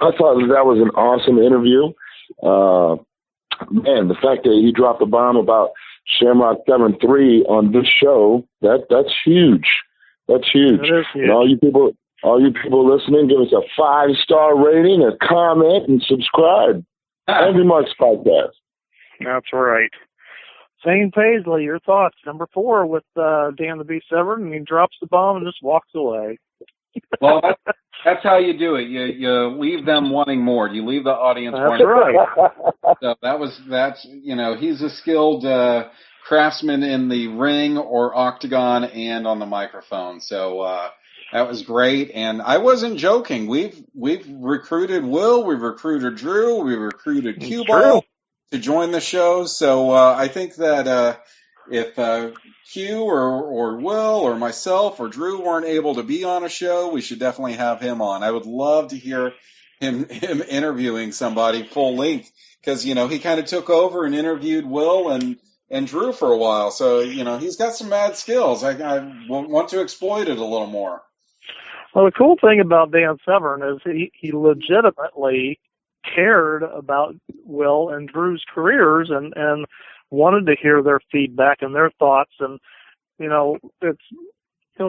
I thought that was an awesome interview. Man, the fact that he dropped a bomb about Shamrock 7-3 on this show, that's huge. That's huge. That is huge. And all you people listening, give us a 5-star rating, a comment, and subscribe. Angry Marks Podcast. That's right. Zane Paisley, your thoughts. Number 4 with Dan the Beast Severn, and he drops the bomb and just walks away. Well, that's how you do it. You leave them wanting more. You leave the audience wanting more. So that's he's a skilled craftsman in the ring or octagon and on the microphone. So that was great, and I wasn't joking. We've recruited Will, we've recruited Drew, we recruited Q-Ball to join the show. So I think that if Q or Will or myself or Drew weren't able to be on a show, we should definitely have him on. I would love to hear him interviewing somebody full length, because he kind of took over and interviewed Will and Drew for a while. So he's got some mad skills. I want to exploit it a little more. Well, the cool thing about Dan Severn is he legitimately cared about Will and Drew's careers and wanted to hear their feedback and their thoughts. And,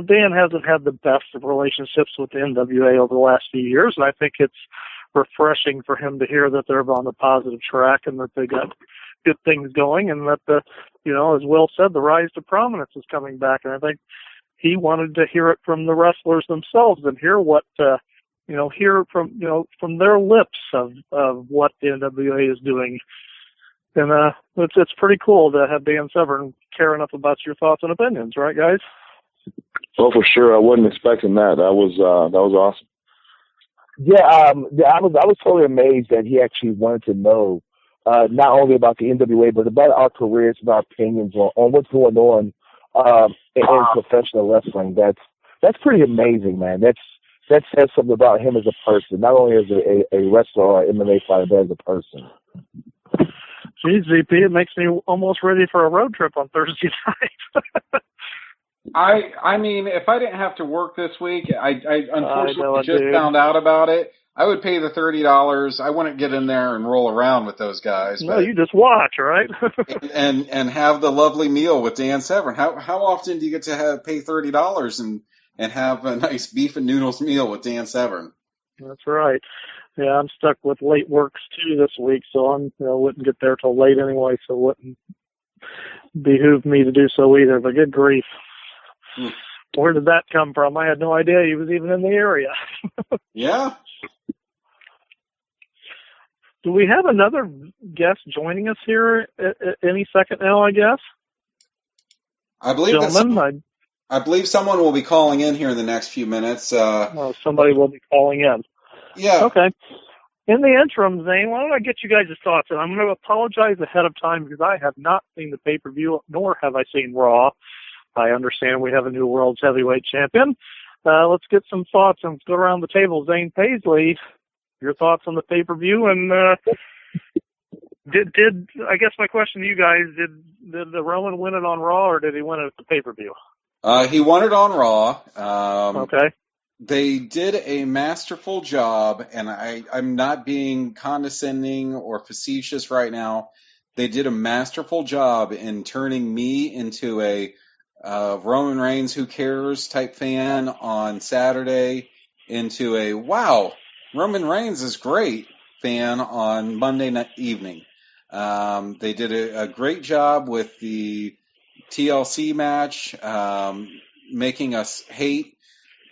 Dan hasn't had the best of relationships with the NWA over the last few years, and I think it's refreshing for him to hear that they're on the positive track and that they got good things going, and that as Will said, the rise to prominence is coming back. And I think he wanted to hear it from the wrestlers themselves and hear what, hear from their lips of what the NWA is doing. And it's pretty cool to have Dan Severn care enough about your thoughts and opinions, right, guys? Oh, for sure. I wasn't expecting that. That was awesome. Yeah, I was totally amazed that he actually wanted to know not only about the NWA, but about our careers, about opinions on what's going on in professional wrestling. That's pretty amazing, man. That says something about him as a person, not only as a wrestler or an MMA fighter, but as a person. Geez, VP, it makes me almost ready for a road trip on Thursday night. I mean, if I didn't have to work this week, I unfortunately just found out about it. I would pay the $30. I wouldn't get in there and roll around with those guys. No, you just watch, right? and have the lovely meal with Dan Severn. How often do you get to pay $30 and have a nice beef and noodles meal with Dan Severn? That's right. Yeah, I'm stuck with late works too this week, so I wouldn't get there till late anyway, so it wouldn't behoove me to do so either. But good grief. Where did that come from? I had no idea he was even in the area. Yeah. Do we have another guest joining us here any second now, I guess? I believe I believe someone will be calling in here in the next few minutes. Somebody will be calling in. Yeah. Okay. In the interim, Zane, why don't I get you guys' thoughts? And I'm going to apologize ahead of time because I have not seen the pay-per-view, nor have I seen Raw. I understand we have a new world's heavyweight champion. Let's get some thoughts and let's go around the table. Zane Paisley, your thoughts on the pay-per-view, and did I guess my question to you guys, did the Roman win it on Raw or did he win it at the pay-per-view? He won it on Raw. Okay. They did a masterful job, and I'm not being condescending or facetious right now. They did a masterful job in turning me into a Roman Reigns who cares type fan on Saturday into a wow, Roman Reigns is great fan on Monday night evening. They did a great job with the TLC match, making us hate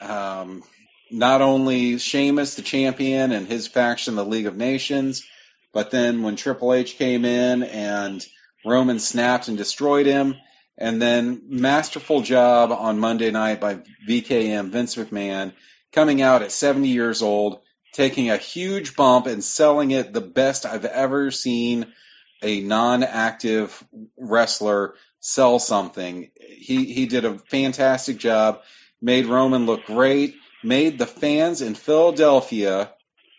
not only Sheamus, the champion, and his faction, the League of Nations, but then when Triple H came in and Roman snapped and destroyed him, and then masterful job on Monday night by VKM, Vince McMahon, coming out at 70 years old, taking a huge bump and selling it the best I've ever seen a non-active wrestler sell something. He did a fantastic job, made Roman look great, made the fans in Philadelphia,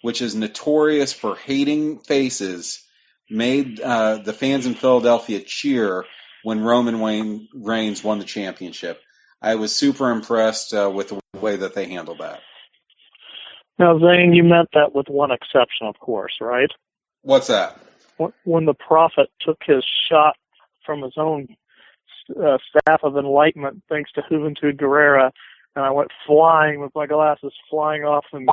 which is notorious for hating faces, made the fans in Philadelphia cheer when Roman Reigns won the championship. I was super impressed with the way that they handled that. Now, Zane, you meant that with one exception, of course, right? What's that? When the Prophet took his shot from his own staff of enlightenment, thanks to Juventud Guerrera, and I went flying with my glasses, flying off and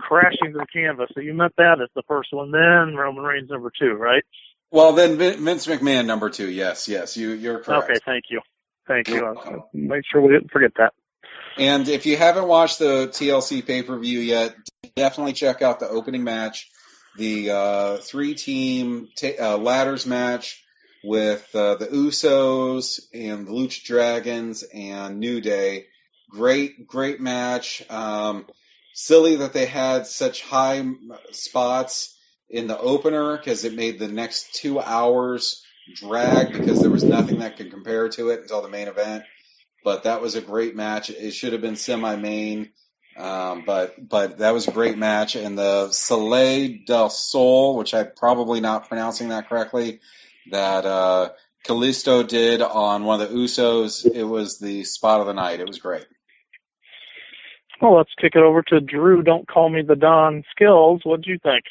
crashing to the canvas. So you meant that as the first one, then Roman Reigns number 2, right? Well, then Vince McMahon number 2. Yes, you're correct. Okay, thank you. You're I'll welcome. make sure we didn't forget that. And if you haven't watched the TLC pay-per-view yet, definitely check out the opening match, the 3-team ladders match with the Usos and the Lucha Dragons and New Day. Great match. Silly that they had such high spots in the opener because it made the next 2 hours drag because there was nothing that could compare to it until the main event. But that was a great match. It should have been semi-main, but that was a great match. And the Soleil del Sol, which I'm probably not pronouncing that correctly, that Kalisto did on one of the Usos, it was the spot of the night. It was great. Well, let's kick it over to Drew. Don't call me the Don Skills. What did you think?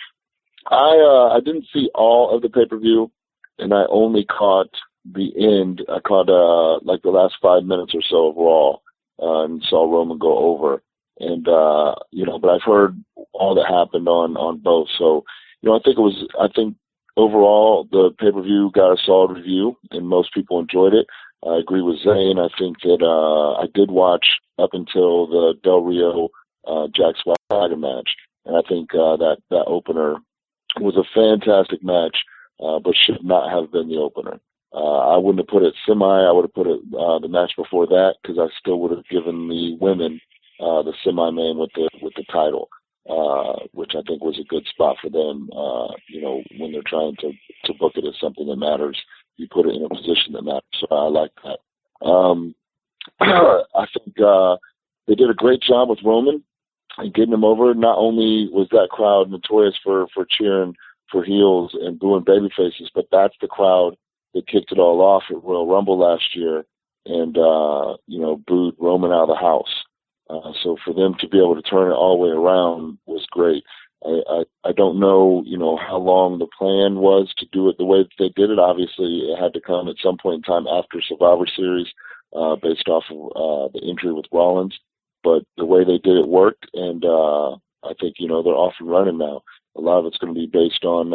I didn't see all of the pay-per-view, and I only caught the end. I caught like the last 5 minutes or so of Raw, and saw Roman go over. And but I've heard all that happened on both. So, I think overall the pay-per-view got a solid review, and most people enjoyed it. I agree with Zane. I think that I did watch up until the Del Rio Jack Swagger match, and I think that opener was a fantastic match, but should not have been the opener. I wouldn't have put it semi. I would have put it the match before that, because I still would have given the women the semi-main with the title, which I think was a good spot for them. When they're trying to book it as something that matters, you put it in a position that matters. So I like that. I think they did a great job with Roman and getting him over. Not only was that crowd notorious for cheering for heels and booing baby faces, but that's the crowd that kicked it all off at Royal Rumble last year and, booed Roman out of the house. So for them to be able to turn it all the way around was great. I don't know, how long the plan was to do it the way that they did it. Obviously, it had to come at some point in time after Survivor Series, based off of the injury with Rollins. But the way they did it worked, and I think, they're off and running now. A lot of it's going to be based on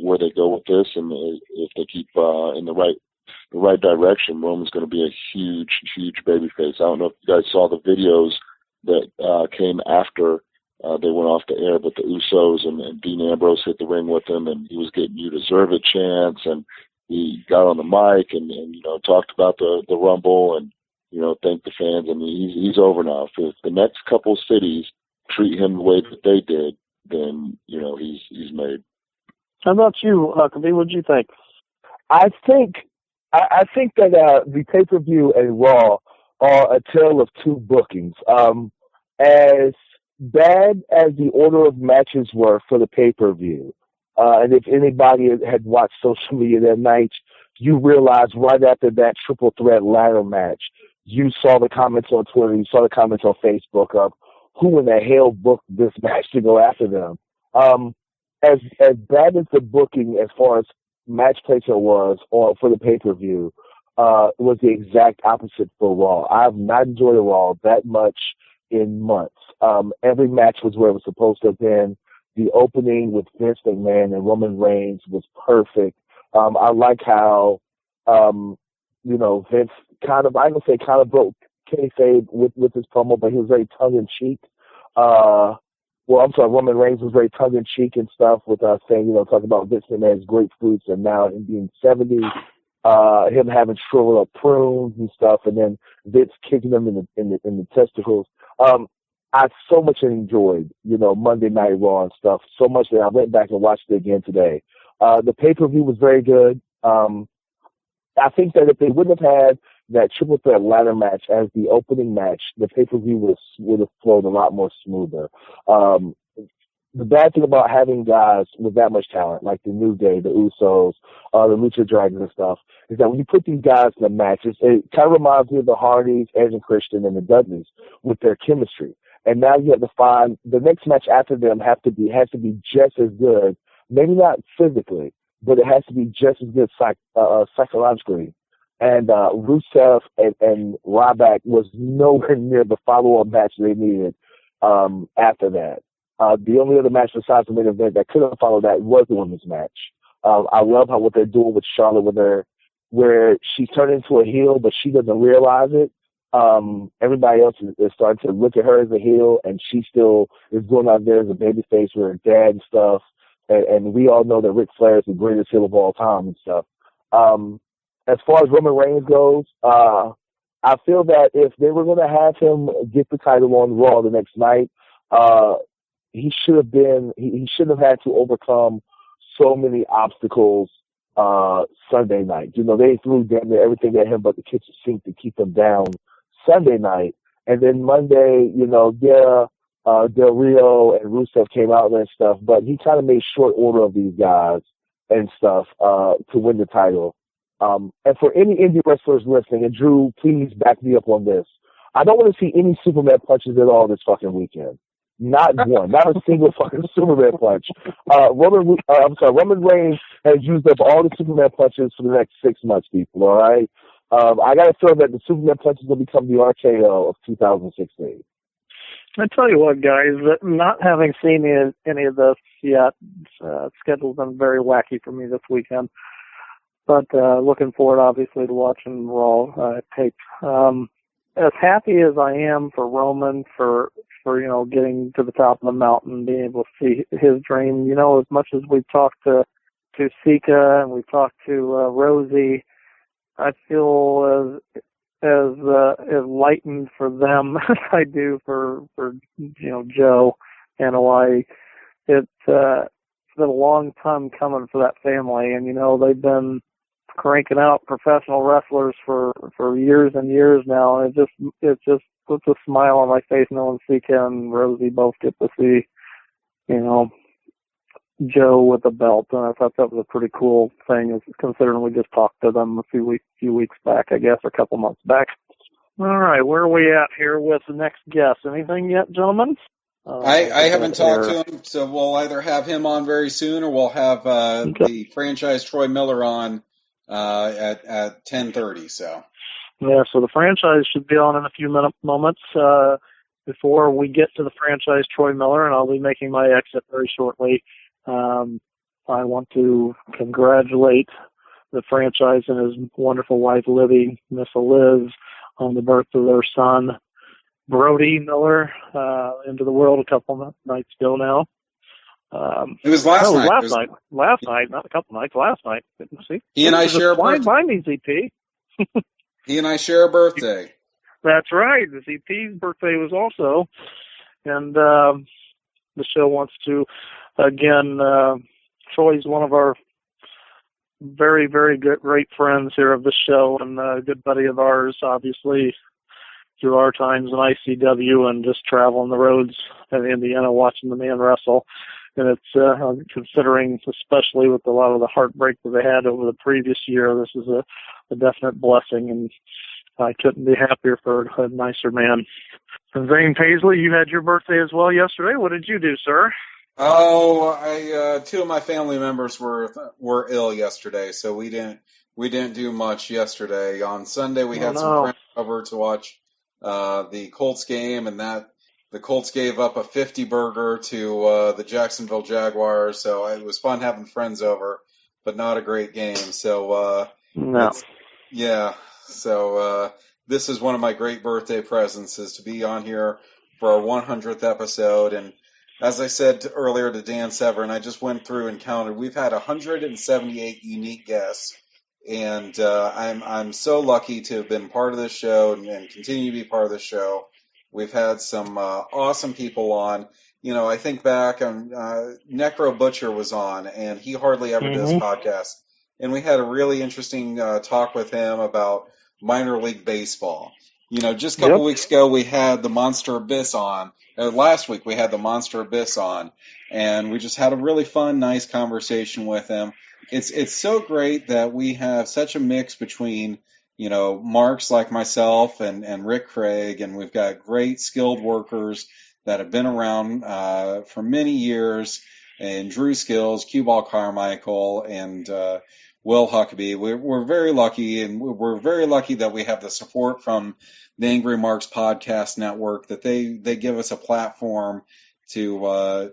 where they go with this, and if they keep in the right direction, Roman's going to be a huge, huge babyface. I don't know if you guys saw the videos that came after they went off the air, but the Usos and Dean Ambrose hit the ring with him, and he was getting "You Deserve It" chants, and he got on the mic and talked about the Rumble and thanked the fans. And he's over now. If the next couple cities treat him the way that they did, then he's made. How about you, Huckabee? What did you think? I think that the pay-per-view and Raw are a tale of two bookings. As bad as the order of matches were for the pay-per-view, and if anybody had watched social media that night, you realize right after that triple threat ladder match, you saw the comments on Twitter, you saw the comments on Facebook of who in the hell booked this match to go after them. As bad as the booking as far as match placement was for the pay-per-view, was the exact opposite for Raw. I've not enjoyed a Raw that much in months. Every match was where it was supposed to have been. The opening with Vince McMahon and Roman Reigns was perfect. I like how, Vince kind of broke kayfabe with his promo, but he was very tongue-in-cheek. Roman Reigns was very tongue-in-cheek and stuff with saying, talking about Vince McMahon's grapefruits and now him being 70, him having shriveled up prunes and stuff, and then Vince kicking him in the testicles. I so much enjoyed, Monday Night Raw and stuff, so much that I went back and watched it again today. The pay-per-view was very good. I think that if they wouldn't have had that triple threat ladder match as the opening match, the pay-per-view would have flowed a lot more smoother. The bad thing about having guys with that much talent, like the New Day, the Usos, the Lucha Dragons and stuff, is that when you put these guys in the matches, it kind of reminds me of the Hardys, Edge and Christian, and the Dudleys with their chemistry. and now you have to find the next match after them has to be just as good. Maybe not physically, but it has to be just as good psychologically. And Rusev and Ryback was nowhere near the follow-up match they needed after that. The only other match besides the main event that could have followed that was the women's match. I love what they're doing with Charlotte, where she's turned into a heel, but she doesn't realize it. Everybody else is starting to look at her as a heel, and she still is going out there as a babyface with her dad and stuff. And we all know that Ric Flair is the greatest heel of all time and stuff. As far as Roman Reigns goes, I feel that if they were going to have him get the title on Raw the next night, he shouldn't have had to overcome so many obstacles Sunday night. You know, they threw damn near everything at him but the kitchen sink to keep him down Sunday night. And then Monday, you know, Del Rio and Rusev came out and stuff, but he kind of made short order of these guys and stuff to win the title. And for any indie wrestlers listening, and Drew, please back me up on this, I don't want to see any Superman punches at all this fucking weekend. Not one. Not a single fucking Superman punch. Roman Reigns has used up all the Superman punches for the next 6 months, people, all right? I got to feel that the Superman punches will become the RKO of 2016. I tell you what, guys, not having seen any of this yet, schedule's been very wacky for me this weekend. But looking forward, obviously, to watching Raw tape. As happy as I am for Roman for you know, getting to the top of the mountain, being able to see his dream, you know, as much as we've talked to Sika and we've talked to Rosie, I feel as lightened for them as I do for you know, Joe and Hawaii. It's been a long time coming for that family, and you know, they've been cranking out professional wrestlers for years and years now, and it just puts a smile on my face knowing Sika and Rosie both get to see, you know, Joe with a belt, and I thought that was a pretty cool thing, considering we just talked to them a few weeks back, I guess, or a couple months back. All right, where are we at here with the next guest? Anything yet, gentlemen? I haven't talked to him, so we'll either have him on very soon, or we'll have the franchise Troy Miller on at 10:30. So. Yeah, so the franchise should be on in a few moments. Before we get to the franchise Troy Miller, and I'll be making my exit very shortly, I want to congratulate the franchise and his wonderful wife, Libby, Miss Liz, on the birth of their son, Brody Miller, into the world a couple of nights ago now. It was last night. Last night, not a couple nights. Last night. See? He and I share a birthday. By me, ZP. He and I share a birthday. That's right. The ZP's birthday was also, and the show wants to, again, Troy's one of our very, very great friends here of the show, and a good buddy of ours, obviously, through our times in ICW and just traveling the roads in Indiana watching the man wrestle. And it's considering, especially with a lot of the heartbreak that they had over the previous year, this is a definite blessing, and I couldn't be happier for a nicer man. And Zane Paisley, you had your birthday as well yesterday. What did you do, sir? Oh, two of my family members were ill yesterday, so we didn't do much yesterday. On Sunday, we had some friends over to watch the Colts game, and the Colts gave up a 50 burger to the Jacksonville Jaguars, so it was fun having friends over, but not a great game. So no. So this is one of my great birthday presents, is to be on here for our 100th episode. And as I said earlier to Dan Severn, I just went through and counted. We've had 178 unique guests, and I'm so lucky to have been part of this show and continue to be part of this show. We've had some awesome people on. You know, I think back on Necro Butcher was on, and he hardly ever does podcasts. And we had a really interesting talk with him about minor league baseball. You know, just a couple weeks ago we had the Monster Abyss on. Last week we had the Monster Abyss on, and we just had a really fun, nice conversation with him. It's so great that we have such a mix between, you know, marks like myself and Rick Craig, and we've got great skilled workers that have been around for many years, and Drew Skills, Cue Ball Carmichael, and Will Huckabee. We're very lucky, and we're very lucky that we have the support from the Angry Marks Podcast Network, that they give us a platform to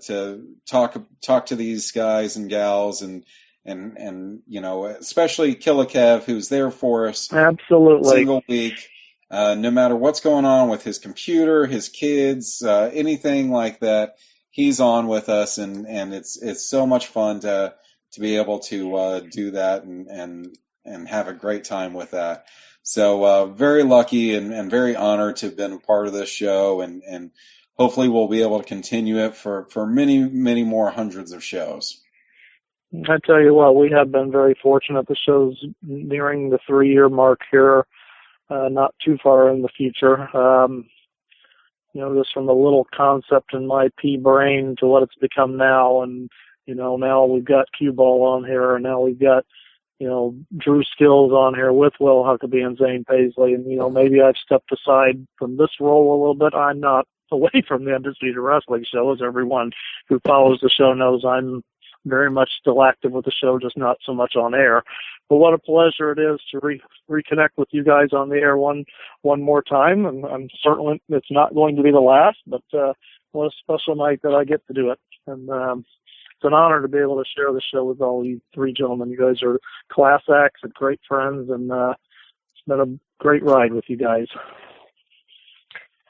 talk to these guys and gals, and especially Killa Kev, who's there for us Absolutely. single week. No matter what's going on with his computer, his kids, anything like that, he's on with us, and it's so much fun to be able to do that and have a great time with that. So very lucky and very honored to have been a part of this show, and hopefully we'll be able to continue it for many, many more hundreds of shows. I tell you what, we have been very fortunate. The show's nearing the 3-year mark here. Not too far in the future. Just from a little concept in my pea brain to what it's become now. And, now we've got Cue Ball on here, and now we've got, Drew Skills on here with Will Huckabee and Zane Paisley. And, maybe I've stepped aside from this role a little bit. I'm not away from the Undisputed Wrestling Show, as everyone who follows the show knows. I'm very much still active with the show, just not so much on air. But what a pleasure it is to reconnect with you guys on the air one more time. And I'm certain it's not going to be the last, but what a special night that I get to do it. And it's an honor to be able to share the show with all you three gentlemen. You guys are class acts and great friends, and it's been a great ride with you guys.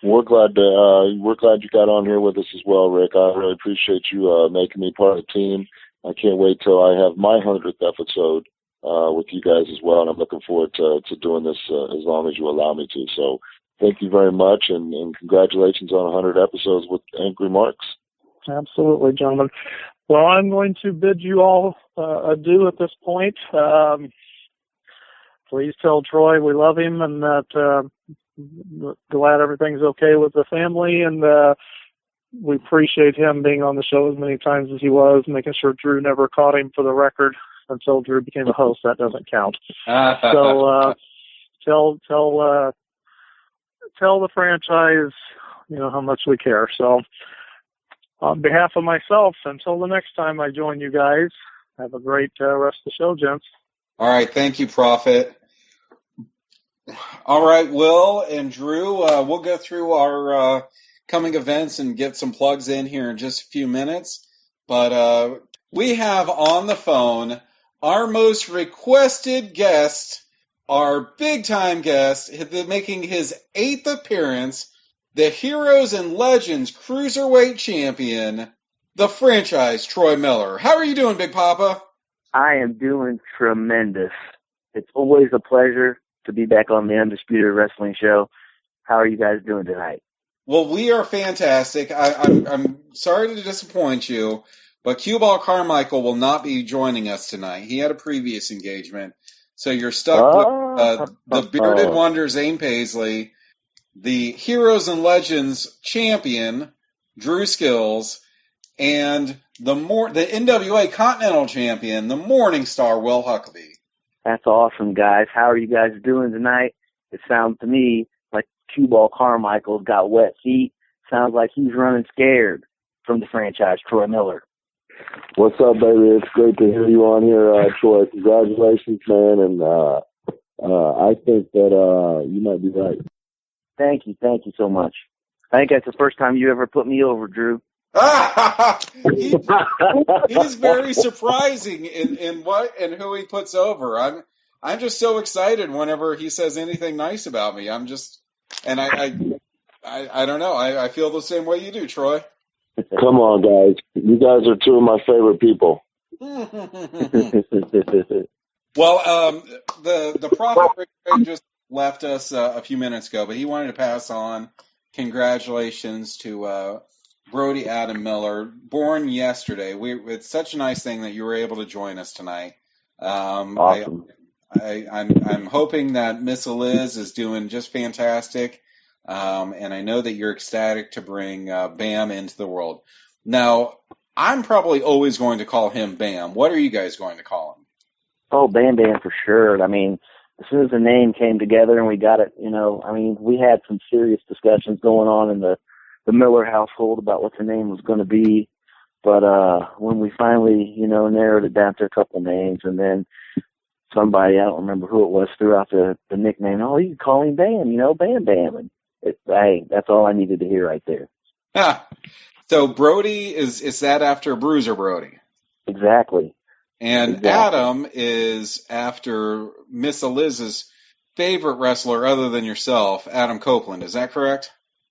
We're glad you got on here with us as well, Rick. I really appreciate you making me part of the team. I can't wait till I have my 100th episode with you guys as well, and I'm looking forward to doing this as long as you allow me to. So thank you very much, and congratulations on 100 episodes with Angry Marks. Absolutely, gentlemen. Well, I'm going to bid you all adieu at this point. Please tell Troy we love him, and that glad everything's okay with the family, and we appreciate him being on the show as many times as he was, making sure Drew never caught him for the record until Drew became a host. That doesn't count. So tell the franchise, how much we care. So on behalf of myself, until the next time I join you guys, have a great rest of the show, gents. All right. Thank you, Prophet. All right, Will and Drew, we'll go through our coming events and get some plugs in here in just a few minutes. But we have on the phone our most requested guest, our big-time guest, making his 8th appearance, the Heroes and Legends Cruiserweight Champion, the franchise, Troy Miller. How are you doing, Big Papa? I am doing tremendous. It's always a pleasure to be back on the Undisputed Wrestling Show. How are you guys doing tonight? Well, we are fantastic. I'm sorry to disappoint you, but Cue Ball Carmichael will not be joining us tonight. He had a previous engagement, so you're stuck with the Bearded Wonder, Zane Paisley, the Heroes and Legends champion, Drew Skills, and the NWA Continental champion, the Morning Star, Will Huckabee. That's awesome, guys. How are you guys doing tonight? It sounds to me like Cue Ball Carmichael's got wet feet. Sounds like he's running scared from the franchise, Troy Miller. What's up, baby? It's great to hear you on here, Troy. Congratulations, man, and I think that you might be right. Thank you so much. I think that's the first time you ever put me over, Drew. He's very surprising in what and who he puts over. I'm just so excited whenever he says anything nice about me. I don't know. I feel the same way you do, Troy. Come on, guys. You guys are two of my favorite people. Well, the Prophet Rick just left us a few minutes ago, but he wanted to pass on congratulations to Brody Adam Miller, born yesterday. It's such a nice thing that you were able to join us tonight. Awesome. I'm hoping that Miss Eliz is doing just fantastic, and I know that you're ecstatic to bring Bam into the world. Now, I'm probably always going to call him Bam. What are you guys going to call him? Oh, Bam Bam for sure. I mean, as soon as the name came together and we got it, we had some serious discussions going on in the Miller household about what the name was going to be. But when we finally, narrowed it down to a couple names, and then somebody, I don't remember who it was, threw out the nickname, oh, you can call him Bam, Bam Bam. And hey, that's all I needed to hear right there. So Brody, is that after Bruiser Brody? Exactly. And Adam is after Miss Eliz's favorite wrestler other than yourself, Adam Copeland. Is that correct?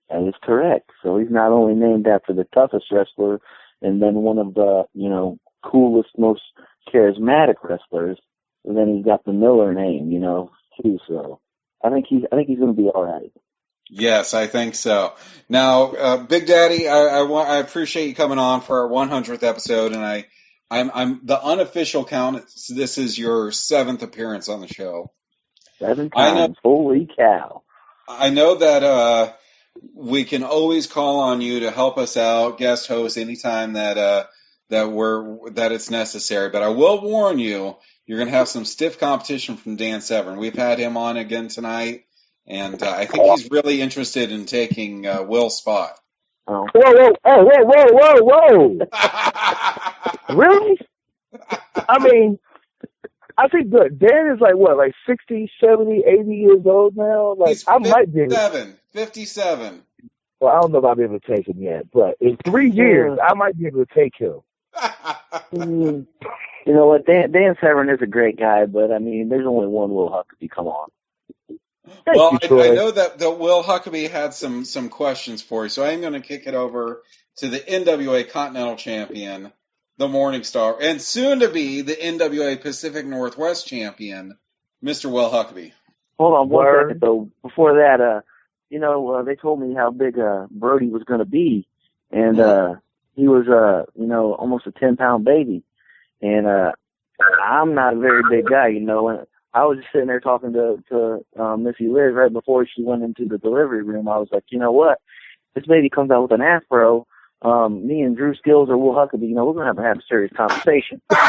That is correct. So he's not only named after the toughest wrestler and then one of the, coolest, most charismatic wrestlers, and then he's got the Miller name, too. So I think he's going to be all right. Yes, I think so. Now, Big Daddy, I appreciate you coming on for our 100th episode, and I'm the unofficial count. This is your 7th appearance on the show. 7 times. Holy cow! I know that we can always call on you to help us out, guest host anytime that it's necessary. But I will warn you, you're going to have some stiff competition from Dan Severn. We've had him on again tonight. And I think he's really interested in taking Will's spot. Oh. Whoa. Really? I mean, I think Dan is like 60, 70, 80 years old now. Like, he's 57, I might be able 57. Well, I don't know if I'll be able to take him yet, but in 3 years, I might be able to take him. You know what? Dan Severn is a great guy, but, I mean, there's only one Will Huckabee. Come on. Well, I know that Will Huckabee had some questions for you, so I'm going to kick it over to the NWA Continental Champion, the Morning Star, and soon to be the NWA Pacific Northwest Champion, Mr. Will Huckabee. Hold on one second, though. Before that, they told me how big Brody was going to be, and he was, almost a 10-pound baby, and I'm not a very big guy, and I was just sitting there talking to Missy Liz right before she went into the delivery room. I was like, you know what? This baby comes out with an afro. Me and Drew Skills or Will Huckabee, we're going to have a serious conversation. That's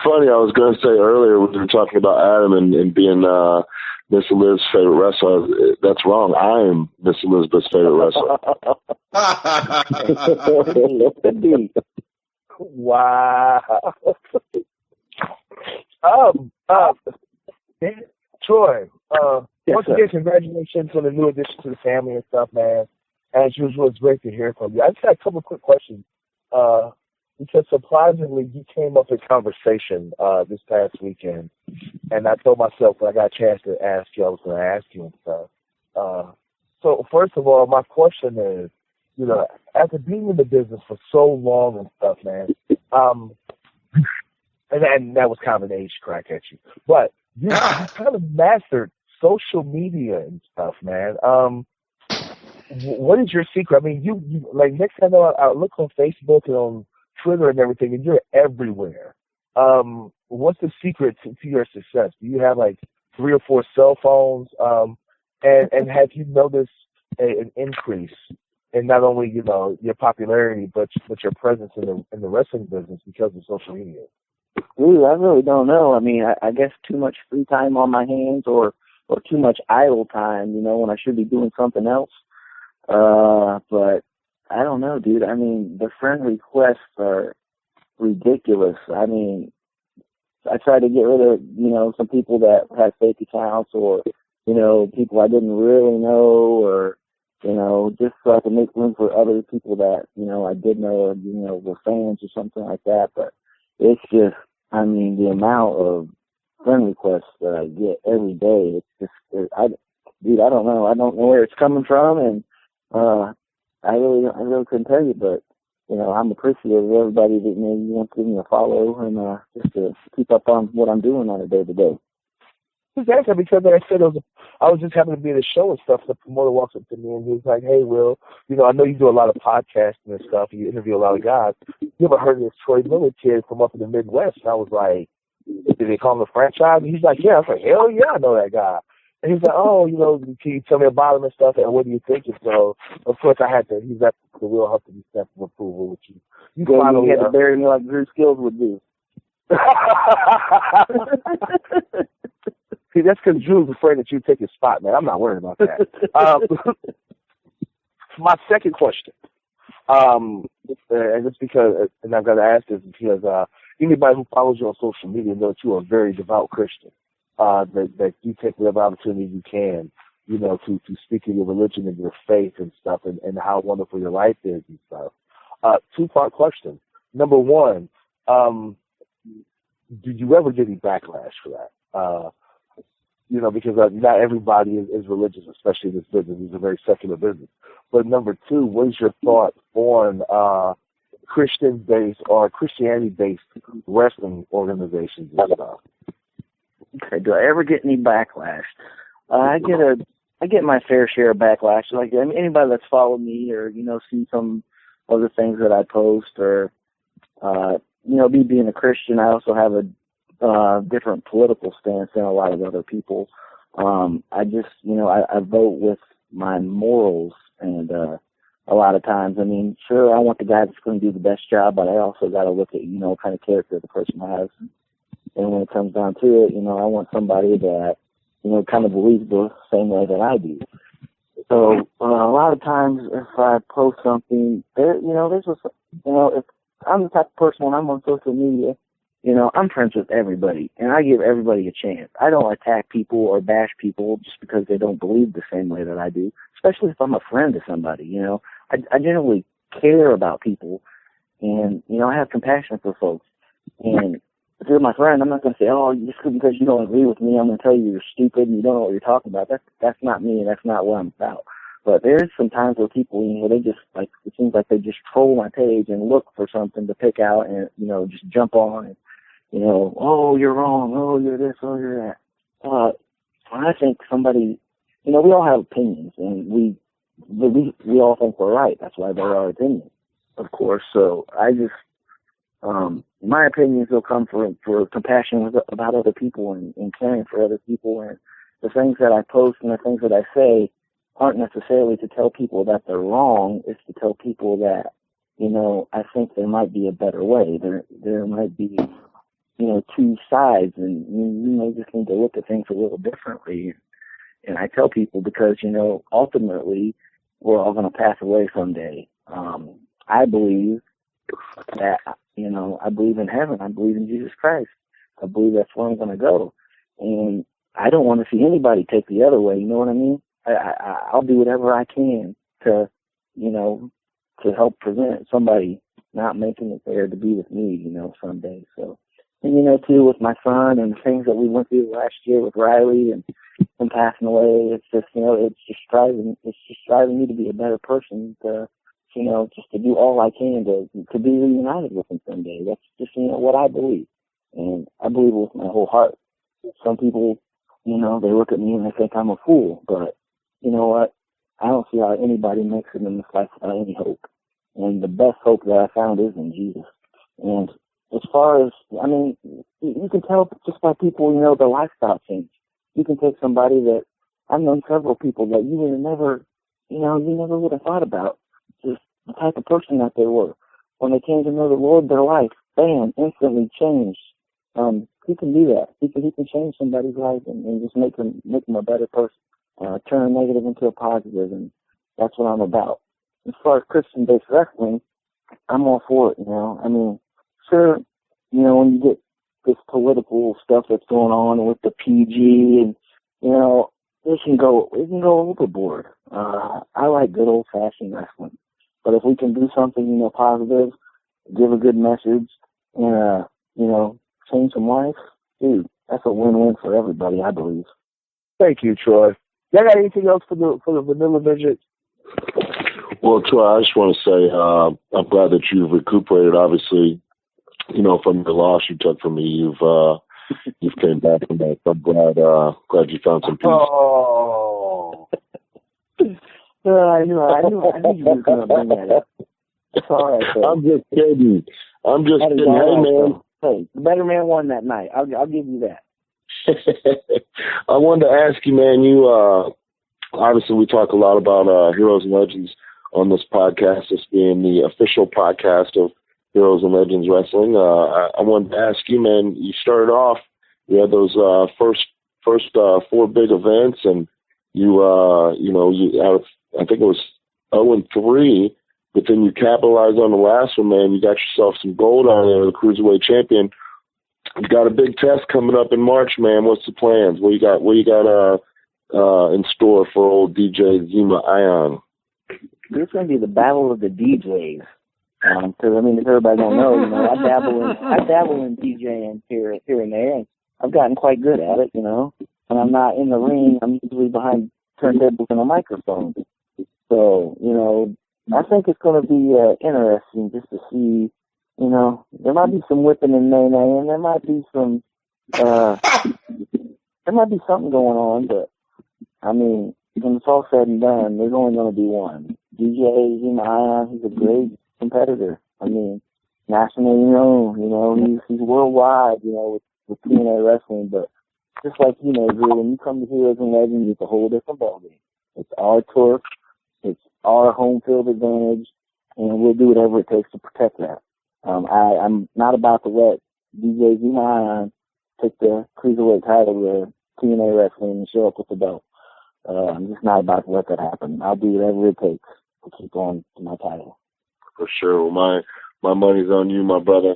funny. I was going to say earlier when we were talking about Adam and being Miss Elizabeth's favorite wrestler. That's wrong. I am Miss Elizabeth's favorite wrestler. Wow. Troy, once again, congratulations on the new addition to the family and stuff, man. As usual, it's great to hear from you. I just had a couple of quick questions. Because surprisingly, you came up in conversation this past weekend, and I told myself when I got a chance to ask you, I was going to ask you and stuff. So first of all, my question is, after being in the business for so long and stuff, man, and that was kind of an age crack at you, but you kind of mastered social media and stuff, man. What is your secret? I mean, you like next time I look on Facebook and on Twitter and everything, and you're everywhere. What's the secret to your success? Do you have like 3 or 4 cell phones? And have you noticed an increase in not only your popularity but your presence in the wrestling business because of social media? Ooh, I really don't know. I mean, I guess too much free time on my hands or too much idle time, when I should be doing something else. But I don't know, dude. I mean, the friend requests are ridiculous. I mean, I tried to get rid of, some people that had fake accounts or, people I didn't really know or, just so I could make room for other people that, I did know or, were fans or something like that. But it's just, I mean, the amount of friend requests that I get every day, it's just, I don't know. I don't know where it's coming from, and I really couldn't tell you, but I'm appreciative of everybody that wants to give me a follow and just to keep up on what I'm doing on a day to day. Exactly, because like I said, I was just happening to be at a show and stuff. The promoter walks up to me and he was like, "Hey, Will, I know you do a lot of podcasting and stuff. You interview a lot of guys. You ever heard of this Troy Miller kid from up in the Midwest?" And I was like, "Did they call him a franchise?" And he's like, "Yeah." I was like, "Hell yeah, I know that guy." And he's like, "Oh, can you tell me about him and stuff? And what do you think?" And so, of course, he's got the Will Huckabee stamp of approval, which you finally had to bury me like Drew Skills would do. See, that's because Drew's afraid that you take his spot, man. I'm not worried about that. My second question, and it's because, and I've got to ask this because anybody who follows you on social media knows you are a very devout Christian. That you take whatever opportunity you can, to speak of your religion and your faith and stuff, and how wonderful your life is and stuff. Two-part question. Number one, did you ever get any backlash for that? Because not everybody is religious, especially in this business. It's a very secular business. But number two, what is your thought on Christian-based or Christianity-based wrestling organizations and stuff? Okay, do I ever get any backlash? I get my fair share of backlash. Like anybody that's followed me or seen some of the things that I post, or me being a Christian, I also have a different political stance than a lot of other people. I just I vote with my morals, and a lot of times, sure, I want the guy that's going to do the best job, but I also got to look at what kind of character the person has. And when it comes down to it, I want somebody that, kind of believes the same way that I do. So, a lot of times if I post something, there's just, if I'm the type of person when I'm on social media, I'm friends with everybody, and I give everybody a chance. I don't attack people or bash people just because they don't believe the same way that I do, especially if I'm a friend to somebody, I generally care about people, and, I have compassion for folks. And if you're my friend, I'm not going to say, oh, just because you don't agree with me, I'm going to tell you you're stupid and you don't know what you're talking about. That's not me, and that's not what I'm about. But there's some times where people, they just, it seems like they just troll my page and look for something to pick out and, just jump on and, oh, you're wrong, oh, you're this, oh, you're that. I think somebody, we all have opinions, and we all think we're right. That's why they're our opinions, of course. So I just, my opinions will come for compassion about other people and caring for other people. And the things that I post and the things that I say aren't necessarily to tell people that they're wrong. It's to tell people that, I think there might be a better way. There might be, two sides, and you may just need to look at things a little differently. And I tell people because, ultimately we're all going to pass away someday. I believe that, I believe in heaven. I believe in Jesus Christ. I believe that's where I'm going to go. And I don't want to see anybody take the other way. You know what I mean? I'll do whatever I can to, to help prevent somebody not making it there to be with me, someday. So, and, too, with my son and the things that we went through last year with Riley and him passing away, it's just, it's just driving me to be a better person, to, just to do all I can to be reunited with him someday. That's just, what I believe. And I believe it with my whole heart. Some people, they look at me and they think I'm a fool, but you know what? I don't see how anybody makes it in this life without any hope. And the best hope that I found is in Jesus. And as far as, you can tell just by people, their lifestyle change. You can take somebody that, I've known several people that you would have never, you never would have thought about. Just the type of person that they were. When they came to know the Lord, their life, bam, instantly changed. He can do that. He can change somebody's life and just make them a better person. Turn a negative into a positive, and that's what I'm about. As far as Christian-based wrestling, I'm all for it, Sure, when you get this political stuff that's going on with the PG and, it can go overboard. I like good old-fashioned wrestling. But if we can do something, positive, give a good message, and, change some lives, dude, that's a win-win for everybody, I believe. Thank you, Troy. Y'all got anything else for the Vanilla Midget? Well, Troy, I just want to say I'm glad that you've recuperated. Obviously, from the loss you took from me, you've came back from that. I'm glad you found some peace. Oh, I knew you were going to bring that up. It's all right, I'm just kidding. Hey, man. Hey, the better man won that night. I'll give you that. I wanted to ask you, man, obviously we talk a lot about Heroes and Legends on this podcast, this being the official podcast of Heroes and Legends Wrestling. I wanted to ask you, man, you started off, you had those first four big events, and you out of, I think it was 0-3, but then you capitalized on the last one, man. You got yourself some gold on there, the cruiserweight champion. You got a big test coming up in March, man. What's the plans? What you got in store for old DJ Zima Ion? It's going to be the battle of the DJs. Because I mean, if everybody don't know, I dabble in DJing here and there, and I've gotten quite good at it, When I'm not in the ring, I'm usually behind turntables and a microphone. So, I think it's going to be interesting just to see. There might be some whipping and nay-nay, and there might be something going on, but I mean, when it's all said and done, there's only going to be one. DJ Zima Ion, he's a great competitor. I mean, nationally known, he's worldwide, with TNA wrestling, but just like Drew, when you come to Heroes and Legends, it's a whole different ballgame. It's our turf, it's our home field advantage, and we'll do whatever it takes to protect that. I'm not about to let DJ Zima Ion take the cruiserweight title to TNA wrestling and show up with the belt. I'm just not about to let that happen. I'll do whatever it takes to keep on to my title. For sure. Well, my money's on you, my brother.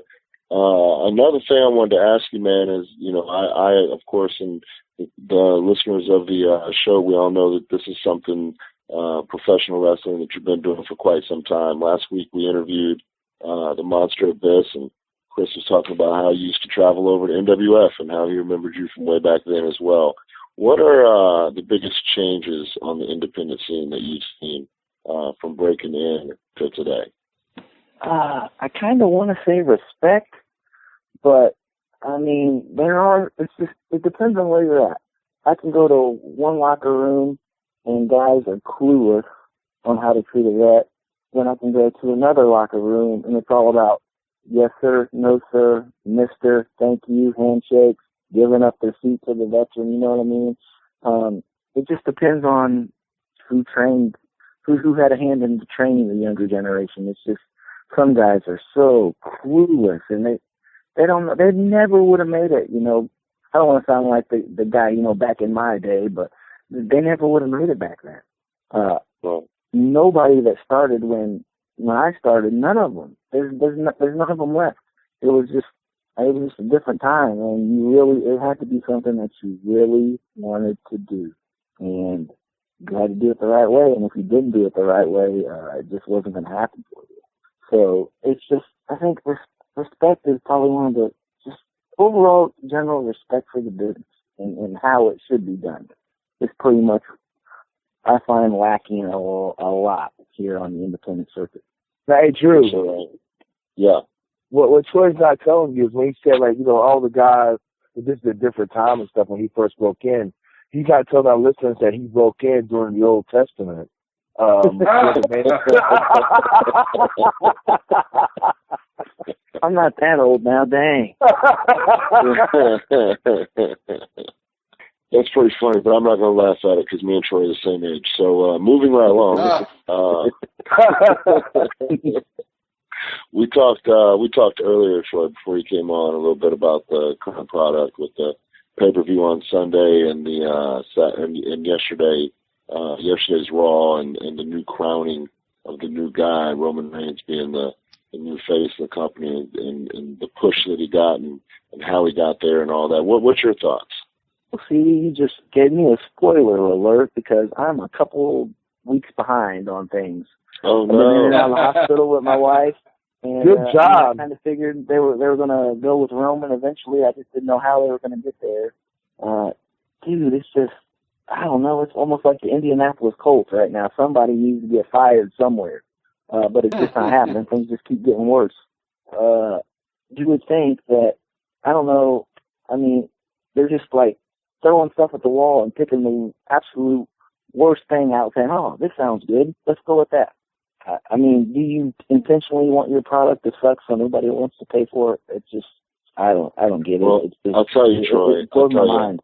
Another thing I wanted to ask you, man, is, I of course, and the listeners of the show, we all know that this is something, professional wrestling that you've been doing for quite some time. Last week we interviewed the Monster Abyss, and Chris was talking about how he used to travel over to NWF and how he remembered you from way back then as well. What are the biggest changes on the independent scene that you've seen from breaking in to today? I kind of want to say respect, but I mean, it depends on where you're at. I can go to one locker room and guys are clueless on how to treat a vet. Then I can go to another locker room and it's all about yes sir, no sir, mister, thank you, handshakes, giving up their seat to the veteran, you know what I mean? It just depends on who trained, who had a hand in training the younger generation. It's just, some guys are so clueless and they never would have made it, I don't want to sound like the guy, back in my day, but they never would have made it back then. Nobody that started when I started, none of them. There's none of them left. It was just a different time, and it had to be something that you really wanted to do, and you had to do it the right way. And if you didn't do it the right way, it just wasn't going to happen for you. So it's just, I think respect is probably one of the just overall general respect for the business and how it should be done. It's pretty much, I find, lacking a lot here on the independent circuit. Hey, Drew. Yeah. What Troy's not telling you is when he said, all the guys, this is a different time and stuff when he first broke in, he got to tell our listeners that he broke in during the Old Testament. I'm not that old now, dang. That's pretty funny, but I'm not going to laugh at it because me and Troy are the same age. So moving right along, we talked earlier, Troy, before you came on, a little bit about the current product with the pay-per-view on Sunday and and yesterday's Raw and the new crowning of the new guy, Roman Reigns being the new face of the company and the push that he got and how he got there and all that. What's your thoughts? See, you just gave me a spoiler alert because I'm a couple weeks behind on things. Oh, no. I've been in and out of the hospital with my wife. And, good job. I kind of figured they were going to go with Roman eventually. I just didn't know how they were going to get there. Dude, it's just, I don't know. It's almost like the Indianapolis Colts right now. Somebody needs to get fired somewhere. But it's just not happening. Things just keep getting worse. You would think that, I don't know, I mean, they're just like throwing stuff at the wall and picking the absolute worst thing out, saying, oh, this sounds good. Let's go with that. I mean, do you intentionally want your product to suck so nobody wants to pay for it? It's just, I don't get it. Well, it's just, I'll tell you, Troy. It my mind.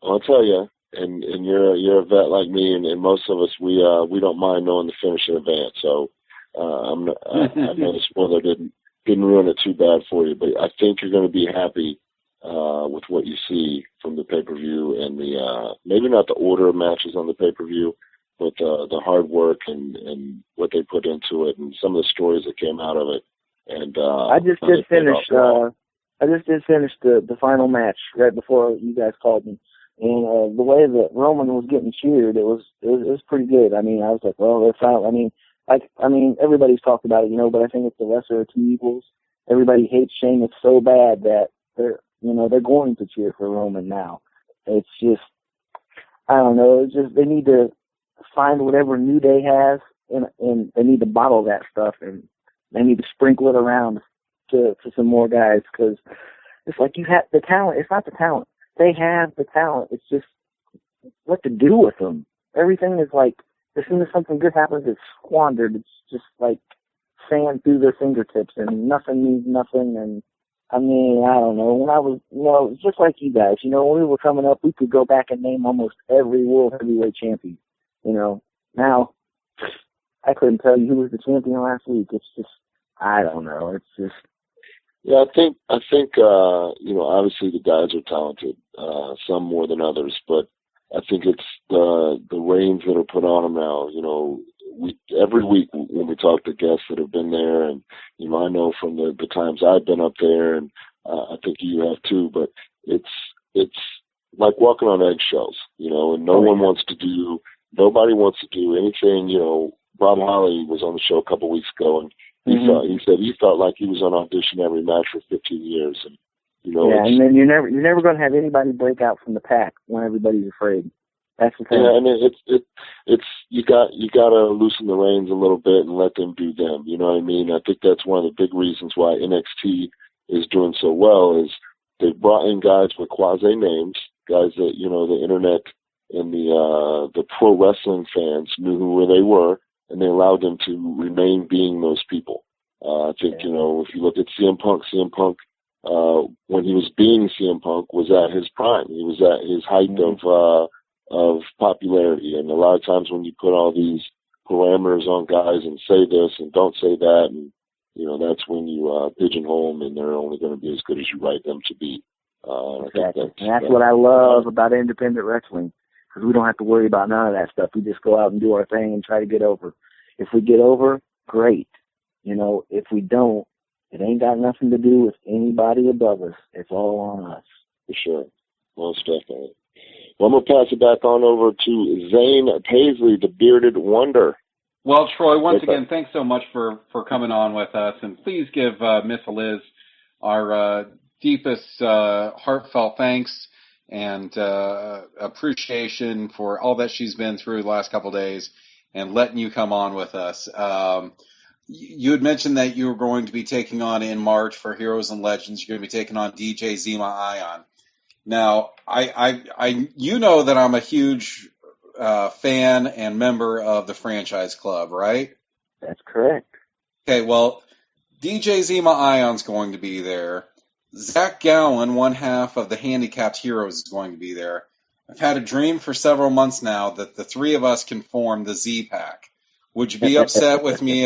I'll tell you, and you're a vet like me, and most of us we don't mind knowing the finish in advance. So I know the spoiler didn't ruin it too bad for you, but I think you're going to be happy with what you see from the pay-per-view and the maybe not the order of matches on the pay-per-view, but the hard work and what they put into it and some of the stories that came out of it. And I just did finish the final match right before you guys called me. And the way that Roman was getting cheered, it was pretty good. I mean, I was like, well, they're finally. I mean, everybody's talked about it, but I think it's the lesser of two evils. Everybody hates Sheamus so bad that they're going to cheer for Roman now. It's just, I don't know. It's just they need to find whatever New Day has, and they need to bottle that stuff, and they need to sprinkle it around to some more guys, because it's like you have the talent. It's not the talent. They have the talent. It's just what to do with them. Everything is like, as soon as something good happens, it's squandered. It's just like sand through their fingertips, and nothing means nothing. And I mean, I don't know. When I was, just like you guys, when we were coming up, we could go back and name almost every world heavyweight champion. Now I couldn't tell you who was the champion last week. It's just, I don't know. It's just. Yeah, I think obviously the guys are talented, some more than others, but I think it's the reins that are put on them now. Every week when we talk to guests that have been there, and I know from the times I've been up there, and I think you have too. But it's like walking on eggshells, and nobody wants to do anything. Bob Holly was on the show a couple of weeks ago, and he said he felt like he was on audition every match for 15 years, and and then you're never going to have anybody break out from the pack when everybody's afraid. That's the thing. Yeah, and it's you got to loosen the reins a little bit and let them do them. You know what I mean? I think that's one of the big reasons why NXT is doing so well is they've brought in guys with quasi names, guys that the internet and the pro wrestling fans knew who they were, and they allowed them to remain being those people. I think if you look at CM Punk, when he was being CM Punk, was at his prime. He was at his height of popularity. And a lot of times when you put all these parameters on guys and say this and don't say that, and that's when you pigeonhole them, and they're only going to be as good as you write them to be. Exactly. And that's what I love about independent wrestling, because we don't have to worry about none of that stuff. We just go out and do our thing and try to get over. If we get over, great. If we don't, it ain't got nothing to do with anybody above us. It's all on us. For sure. Most definitely. Well, I'm going to pass it back on over to Zane Paisley, the Bearded Wonder. Well, Troy, once again, thanks so much for coming on with us. And please give Miss Liz our deepest heartfelt thanks and appreciation for all that she's been through the last couple of days and letting you come on with us. You had mentioned that you were going to be taking on in March for Heroes and Legends. You're going to be taking on DJ Zima Ion. Now, you know that I'm a huge fan and member of the franchise club, right? That's correct. Okay, well, DJ Zima Ion's going to be there. Zach Gowen, one half of the Handicapped Heroes, is going to be there. I've had a dream for several months now that the three of us can form the Z-Pack. Would you be upset with me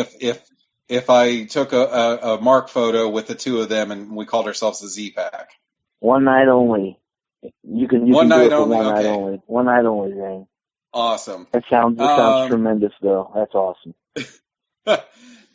if I took a mark photo with the two of them and we called ourselves the Z-Pack? One night only. You can do it for one night only. One night only, Zane. Awesome. That sounds tremendous, though. That's awesome.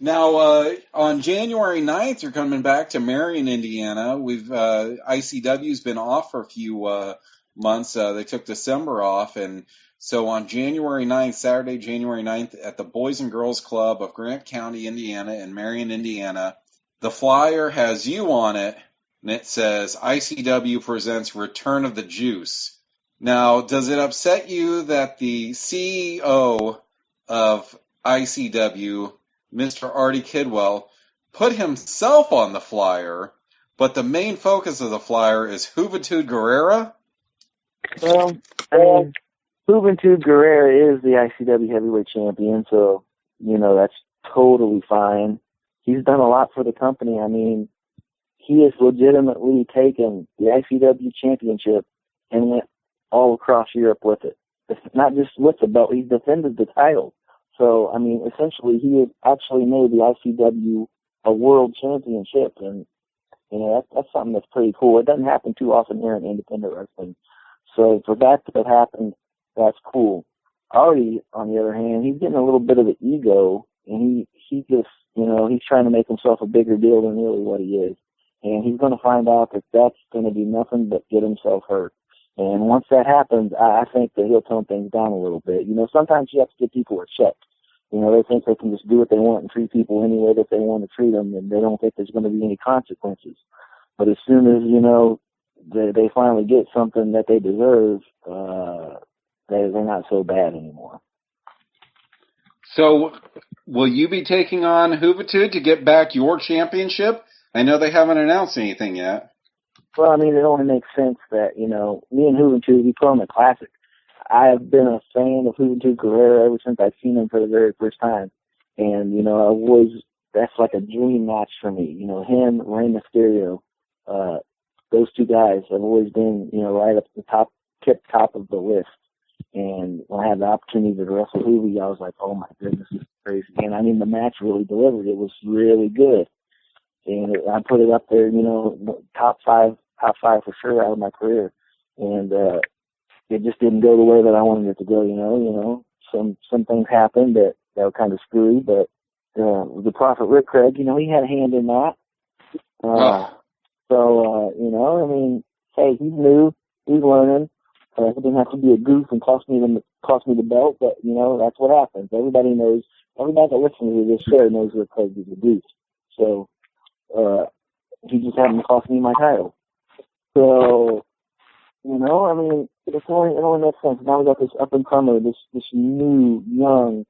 Now, on January 9th, you're coming back to Marion, Indiana. ICW's been off for a few months. They took December off, and so on January 9th, Saturday, January 9th, at the Boys and Girls Club of Grant County, Indiana, in Marion, Indiana, the flyer has you on it, and it says, ICW presents Return of the Juice. Now, does it upset you that the CEO of ICW, Mr. Artie Kidwell, put himself on the flyer, but the main focus of the flyer is Juventud Guerrera? Well, I mean, Juventud Guerrera is the ICW heavyweight champion, so, that's totally fine. He's done a lot for the company. I mean, he has legitimately taken the ICW championship and went all across Europe with it. It's not just with the belt, he's defended the title. So, I mean, essentially, he had actually made the ICW a world championship. And You know, that's something that's pretty cool. It doesn't happen too often here in independent wrestling. So for that to have happened, that's cool. Artie, on the other hand, he's getting a little bit of the ego, and he just, you know, he's trying to make himself a bigger deal than really what he is. And he's going to find out that that's going to be nothing but get himself hurt. And once that happens, I think that he'll tone things down a little bit. You know, sometimes you have to give people a check. You know, they think they can just do what they want and treat people any way that they want to treat them, and they don't think there's going to be any consequences. But as soon as, you know, they finally get something that they deserve, they're not so bad anymore. So, will you be taking on Juventud to get back your championship? I know they haven't announced anything yet. Well, I mean, it only makes sense that, you know, me and Juventud, we put on a classic. I have been a fan of Juventud Guerrero ever since I've seen him for the very first time. And, you know, that's like a dream match for me. You know, him, Rey Mysterio, those two guys have always been, you know, right up the tip top of the list. And when I had the opportunity to wrestle Juvi, I was like, oh my goodness, this is crazy. And I mean, the match really delivered. It was really good. And I put it up there, you know, top five for sure out of my career. And, it just didn't go the way that I wanted it to go, you know. Some things happened that were kind of screwy, but the Prophet Rick Craig, you know, he had a hand in that. So, you know, I mean, hey, he's new, he's learning. It didn't have to be a goof and cost me the belt, but, you know, that's what happens. Everybody that listens to this show knows Rick Craig is a goof. So, he just happened to cost me my title. So, you know, I mean, it only makes sense. Now we got this up and comer, this new young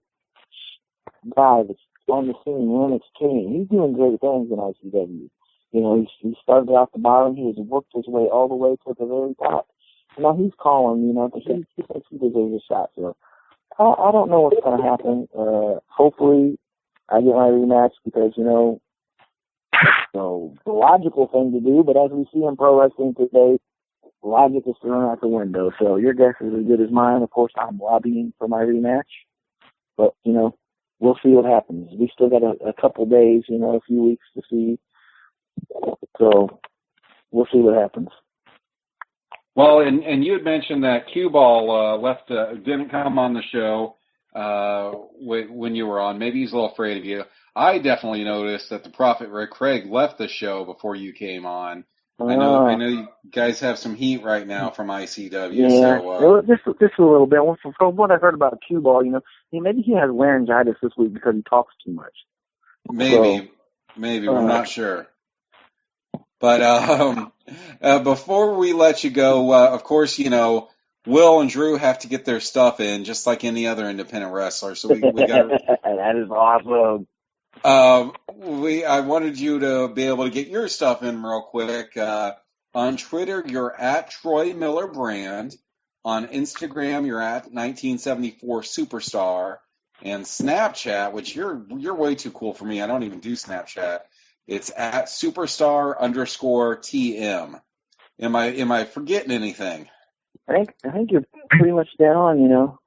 guy that's on the scene, Lennox King. He's doing great things in ICW. You know, he started off the bottom. He has worked his way all the way to the very top. And now he's calling, you know, because he thinks he deserves a shot. So I don't know what's going to happen. Hopefully I get my rematch because, you know, so the logical thing to do. But as we see in pro wrestling today, logic is thrown out the window. So your guess is as good as mine. Of course, I'm lobbying for my rematch. But, you know, we'll see what happens. We still got a couple days, you know, a few weeks to see. So we'll see what happens. Well, and you had mentioned that Cue Ball didn't come on the show when you were on. Maybe he's a little afraid of you. I definitely noticed that the Prophet Rick Craig left the show before you came on. I know you guys have some heat right now from ICW. Yeah, so, just a little bit. From what I heard about Cue Ball, you know, maybe he has laryngitis this week because he talks too much. Maybe we're not sure. But before we let you go, of course, you know, Will and Drew have to get their stuff in, just like any other independent wrestler. So we got that is awesome. I wanted you to be able to get your stuff in real quick. On Twitter, you're at Troy Miller Brand. On Instagram, you're at 1974 Superstar. And Snapchat, which you're way too cool for me. I don't even do Snapchat. It's at Superstar_TM. Am I forgetting anything? I think you're pretty much dead on, you know.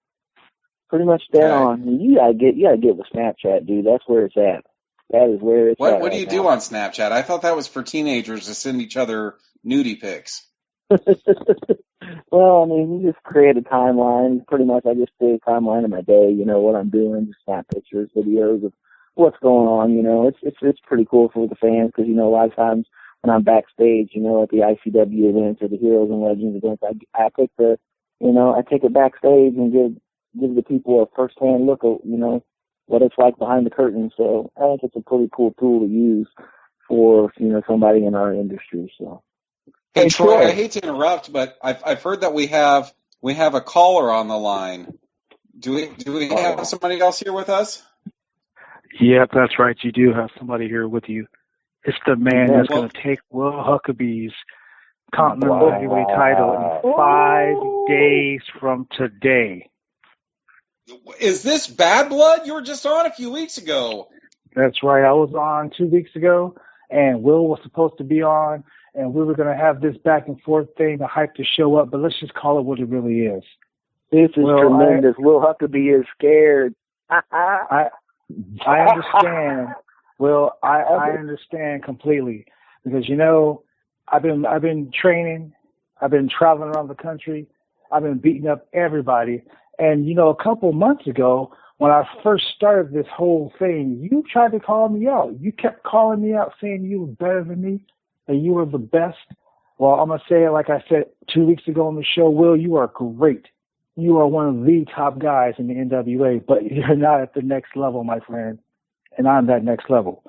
Pretty much dead on. You gotta get with Snapchat, dude. That's where it's at. That is where it's at. What do you do on Snapchat? I thought that was for teenagers to send each other nudie pics. Well, I mean, you just create a timeline. Pretty much, I just create a timeline of my day. You know what I'm doing, just snap pictures, videos of what's going on. You know, it's pretty cool for the fans because, you know, a lot of times when I'm backstage, you know, at the ICW events or the Heroes and Legends events, I take it backstage and give the people a first-hand look at, you know, what it's like behind the curtain. So I think it's a pretty cool tool to use for, you know, somebody in our industry. So. Hey Troy, I hate to interrupt, but I've heard that we have a caller on the line. Do we have somebody else here with us? Yep, that's right. You do have somebody here with you. It's the man that's going to take Will Huckabee's Continental Heavyweight title in 5 days from today. Is this Bad Blood? You were just on a few weeks ago. That's right. I was on 2 weeks ago, and Will was supposed to be on, and we were going to have this back and forth thing to hype the show up, but let's just call it what it really is. This is tremendous. Will Huckabee is scared. I understand. Well, I understand completely. because I've been training, I've been traveling around the country, I've been beating up everybody, and a couple months ago when I first started this whole thing, you tried to call me out. You kept calling me out, saying you were better than me, and you were the best. Well, I'm gonna say it like I said 2 weeks ago on the show, Will. You are great. You are one of the top guys in the NWA, but you're not at the next level, my friend, and I'm that next level.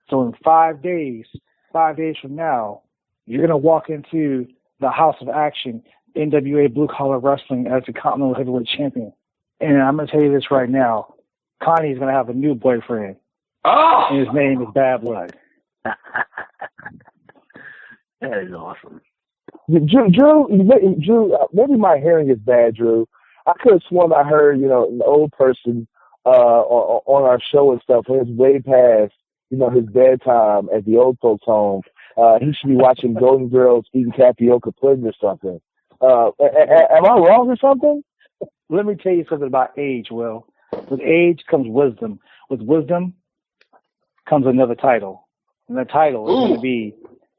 So in 5 days from now, you're going to walk into the House of Action, NWA Blue Collar Wrestling, as the Continental Heavyweight Champion. And I'm going to tell you this right now. Connie's going to have a new boyfriend. Oh! And his name is Bad Blood. That is awesome. Drew, maybe my hearing is bad, Drew. I could have sworn I heard, an old person on our show and stuff, when it's way past, his bedtime at the old folks' home. He should be watching Golden Girls eating tapioca pudding or something. Am I wrong or something? Let me tell you something about age, Will. With age comes wisdom. With wisdom comes another title. And the title is going to be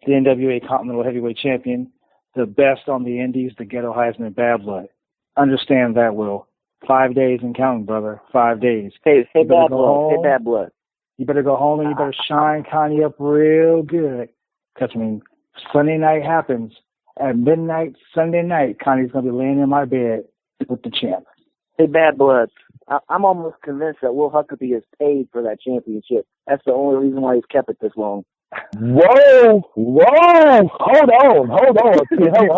the NWA Continental Heavyweight Champion, the best on the Indies, the Ghetto Heisman, Bad Blood. Understand that, Will. 5 days and counting, brother. 5 days. Hey, Bad Blood. Hey, Bad Blood. You better go home and you better shine Connie up real good. Because Sunday night happens. At midnight, Sunday night, Connie's going to be laying in my bed with the champ. Hey, Bad Blood. I'm almost convinced that Will Huckabee is paid for that championship. That's the only reason why he's kept it this long. Whoa! Hold on. See, because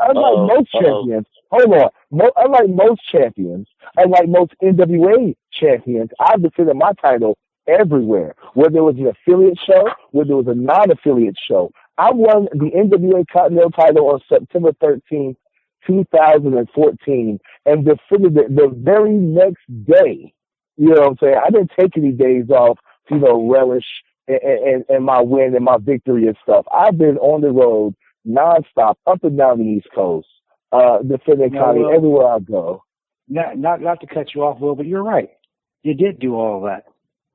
unlike most champions, unlike most NWA champions, I've defended my title everywhere, whether it was an affiliate show, whether it was a non-affiliate show. I won the NWA Continental title on September 13th, 2014, and defended it the very next day. You know what I'm saying? I didn't take any days off to, relish in my win and my victory and stuff. I've been on the road nonstop, up and down the East Coast, defending Connie everywhere I go. Not to cut you off, Will, but you're right. You did do all of that.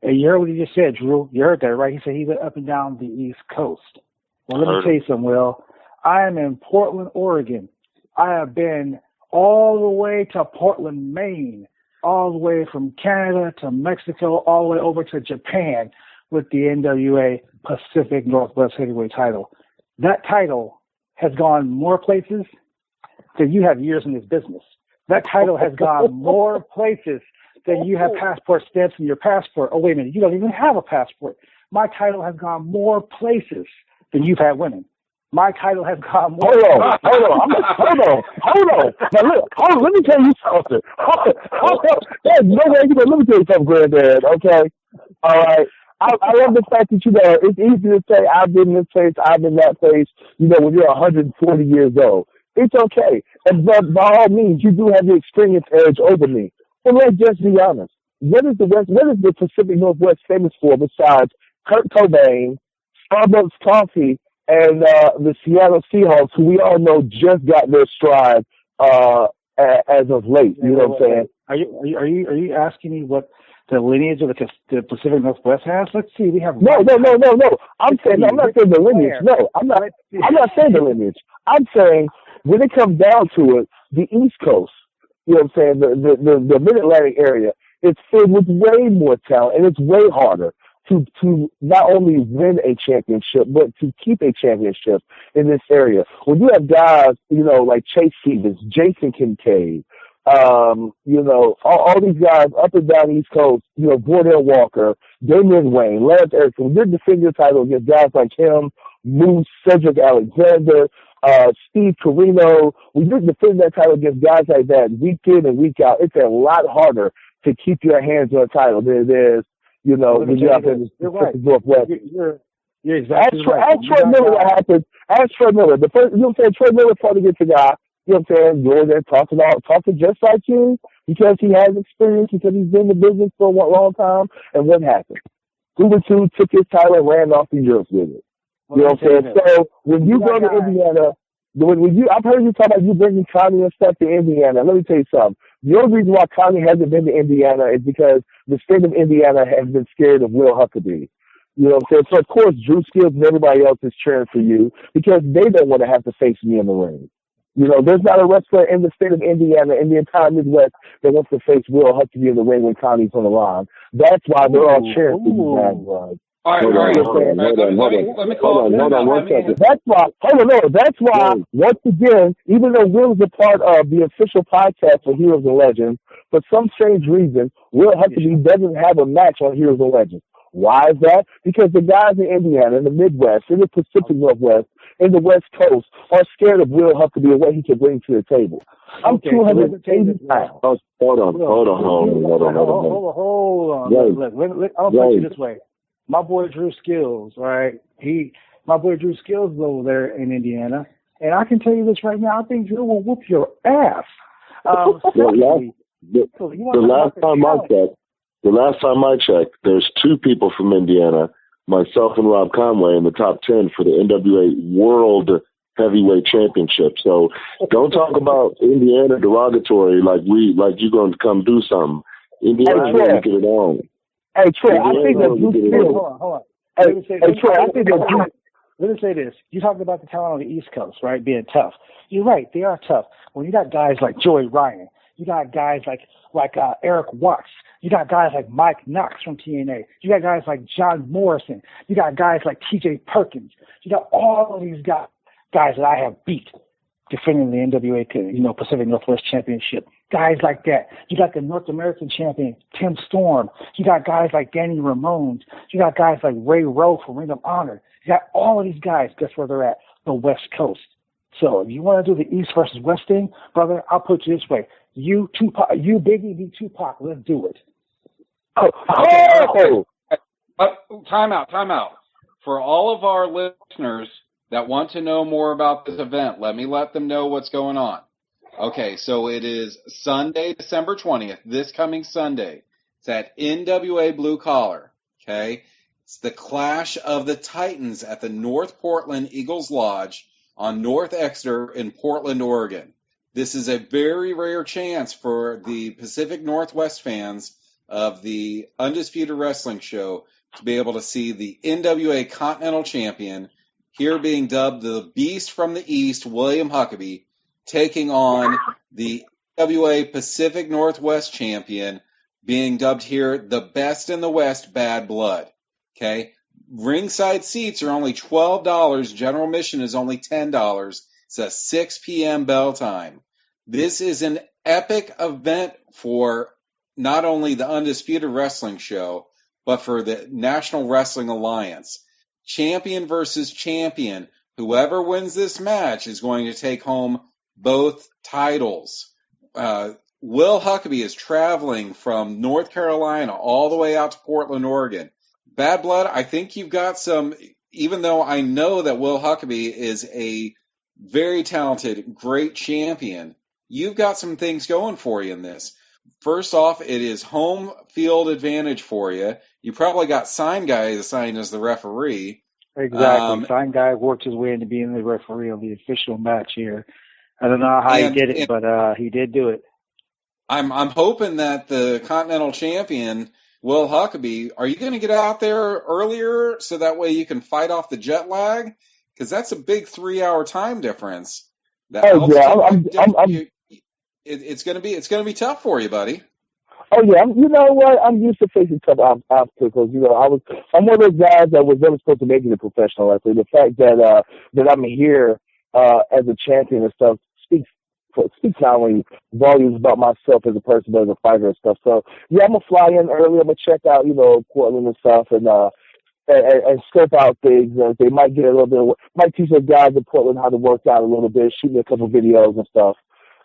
And you heard what he just said, Drew. You heard that, right? He said he went up and down the East Coast. Well, let me tell you something, Will. I am in Portland, Oregon. I have been all the way to Portland, Maine, all the way from Canada to Mexico, all the way over to Japan with the NWA Pacific Northwest Heavyweight title. That title has gone more places than you have years in this business. That title has gone more places than you have passport stamps in your passport. Oh, wait a minute. You don't even have a passport. My title has gone more places than you've had women. My title has gone more. Hold on. Now look, let me tell you something. There's no way let me tell you something, Granddad. Okay, all right. I love the fact that it's easy to say I've been in this place, I've been in that place. When you're 140 years old, it's okay. And but by all means, you do have the experience edge over me. But let's just be honest. What is the Pacific Northwest famous for besides Kurt Cobain, Starbucks coffee, and the Seattle Seahawks, who we all know just got their stride as of late? You know what I'm saying? Are you asking me what the lineage of the Pacific Northwest has? Let's see. We have no. I'm not saying the lineage. No, I'm not saying the lineage. I'm saying when it comes down to it, the East Coast. You know what I'm saying? The Mid-Atlantic area, it's filled with way more talent, and it's way harder to not only win a championship, but to keep a championship in this area. When you have guys, like Chase Stevens, Jason Kincaid, all these guys up and down the East Coast, Bordell Walker, Damian Wayne, Lance Erickson, when you're defending your title against guys like him, Moose, Cedric Alexander, Steve Carino, when you're defending that title against guys like that week in and week out, it's a lot harder to keep your hands on a title than it is, when you're out in the Pacific Northwest. You're exactly right. Ask Troy Miller what happened. Ask Troy Miller. The first, Troy Miller probably gets a guy, going there talking just like you, because he has experience, because he's been in the business for a long time, and what happened? Google 2 took his title and ran off to Europe with it. You know what I'm saying? So when you go to Indiana, I've heard you talk about you bringing Connie and stuff to Indiana. Let me tell you something. The only reason why Connie hasn't been to Indiana is because the state of Indiana has been scared of Will Huckabee. You know what I'm saying? So, of course, Drew Skills and everybody else is cheering for you because they don't want to have to face me in the ring. You know, there's not a wrestler in the state of Indiana, in the entire Midwest, that wants to face Will Huckabee in the ring when Connie's on the line. That's why they're all cheering for you, man. All right. Let me call it one second. That's why, once again, even though Will is a part of the official podcast for Heroes and Legends, for some strange reason, Will Huckabee doesn't have a match on Heroes and Legends. Why is that? Because the guys in Indiana, in the Midwest, in the Pacific Northwest, in the West Coast are scared of Will Huckabee and what he can bring to the table. I'm 280 pounds. Hold on. I'll put you this way. My boy Drew Skills, right? My boy Drew Skills is over there in Indiana, and I can tell you this right now. I think Drew will whoop your ass. The last time I checked, there's two people from Indiana, myself and Rob Conway, in the top 10 for the NWA World Heavyweight Championship. So don't talk about Indiana derogatory like you're going to come do something. Indiana's going to get it on. Hey, Troy, I think that Drew Skills. Hold on. Troy, I think that Drew. Let me say this. You talked about the talent on the East Coast, right, being tough. You're right. They are tough. When you got guys like Joey Ryan, you got guys like Eric Watts. You got guys like Mike Knox from TNA. You got guys like John Morrison. You got guys like TJ Perkins. You got all of these guys that I have beat defending the NWA, Pacific Northwest Championship. Guys like that. You got the North American champion, Tim Storm. You got guys like Danny Ramones. You got guys like Ray Rowe from Ring of Honor. You got all of these guys. Guess where they're at? The West Coast. So if you want to do the East versus West thing, brother, I'll put you this way. You Biggie, me Tupac. Let's do it. Time out. For all of our listeners that want to know more about this event, let them know what's going on. Okay, so it is Sunday, December 20th, this coming Sunday. It's at NWA Blue Collar, okay? It's the Clash of the Titans at the North Portland Eagles Lodge on North Exeter in Portland, Oregon. This is a very rare chance for the Pacific Northwest fans of the Undisputed Wrestling Show to be able to see the NWA Continental Champion, here being dubbed the Beast from the East, William Huckabee, taking on the NWA Pacific Northwest Champion, being dubbed here the Best in the West, Bad Blood. Okay? Ringside seats are only $12. General admission is only $10. It's a 6 p.m. bell time. This is an epic event for not only the Undisputed Wrestling Show, but for the National Wrestling Alliance. Champion versus champion. Whoever wins this match is going to take home both titles. Will Huckabee is traveling from North Carolina all the way out to Portland, Oregon. Bad Blood, I think you've got some, even though I know that Will Huckabee is a very talented, great champion, you've got some things going for you in this. First off, it is home field advantage for you. You probably got Sign Guy assigned as the referee. Exactly. Sign Guy worked his way into being the referee on the official match here. I don't know how he did it, but he did do it. I'm hoping that the Continental Champion, Will Huckabee, are you going to get out there earlier so that way you can fight off the jet lag? Because that's a big 3-hour time difference. It's going to be tough for you, buddy. Oh yeah, you know what? I'm used to facing tough obstacles. I'm one of those guys that was never supposed to make it a professional wrestler. The fact that I'm here as a champion and stuff speaks not only volumes about myself as a person, but as a fighter and stuff. So yeah, I'm gonna fly in early. I'm gonna check out Portland and stuff and scope out things. They might get a little bit. Might teach the guys in Portland how to work out a little bit. Shoot me a couple videos and stuff.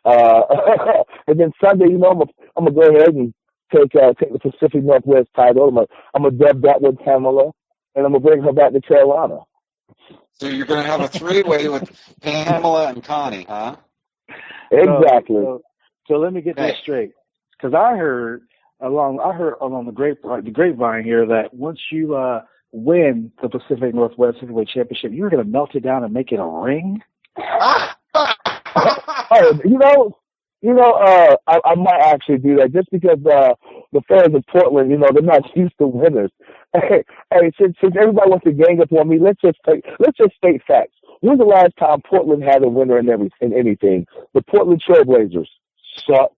And then Sunday, I'm gonna go ahead and take the Pacific Northwest title. I'm gonna dub that with Pamela, and I'm gonna bring her back to Carolina. So you're gonna have a three-way with Pamela and Connie, huh? Exactly. So let me get this straight, because I heard along the grapevine here that once you win the Pacific Northwest Heavyweight Championship, you're gonna melt it down and make it a ring. I might actually do that just because the fans of Portland, they're not used to winners. Hey, since everybody wants to gang up on me, let's just state facts. When's the last time Portland had a winner in anything? The Portland Trailblazers suck.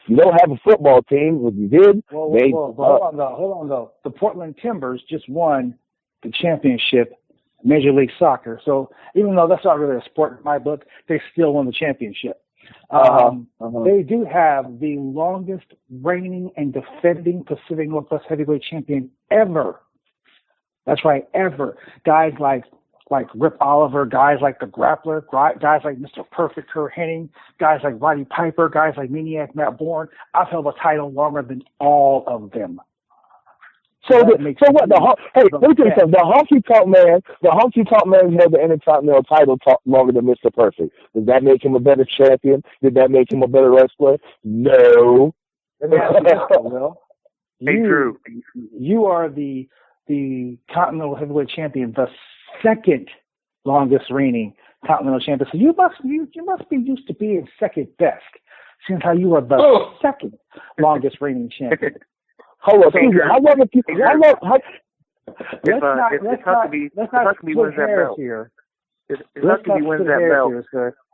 You don't have a football team. If you did, hold on though. The Portland Timbers just won the championship, Major League Soccer. So even though that's not really a sport in my book, they still won the championship. They do have the longest reigning and defending Pacific Northwest heavyweight champion ever. That's right, ever. Guys like Rip Oliver, guys like the Grappler, guys like Mr. Perfect Kurt Hennig, guys like Roddy Piper, guys like Maniac Matt Bourne. I've held a title longer than all of them. Let me tell you something. The honky tonk man held the Intercontinental title longer than Mr. Perfect. Does that make him a better champion? Did that make him a better wrestler? No. Let me ask you this, Will. Drew. You are the Continental Heavyweight Champion, the second longest reigning Continental Champion. So you must be used to being second best, since how you are the second longest reigning champion. Hold on, how long have you? If Huckabee wins that belt here, if Huckabee wins that belt,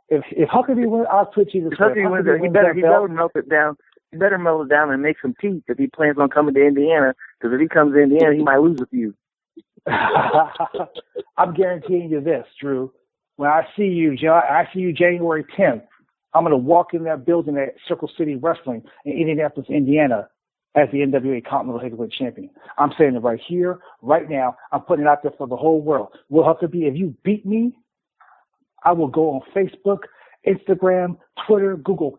if Huckabee wins, I'll put you this way. If Huckabee wins it, he better melt it down. He better melt it down and make some teeth if he plans on coming to Indiana. Because if he comes to Indiana, he might lose a few. I'm guaranteeing you this, Drew. When I see you January 10th, I'm going to walk in that building at Circle City Wrestling in Indianapolis, Indiana, as the NWA Continental Heavyweight Champion. I'm saying it right here, right now. I'm putting it out there for the whole world. Will Huckabee, if you beat me, I will go on Facebook, Instagram, Twitter, Google+,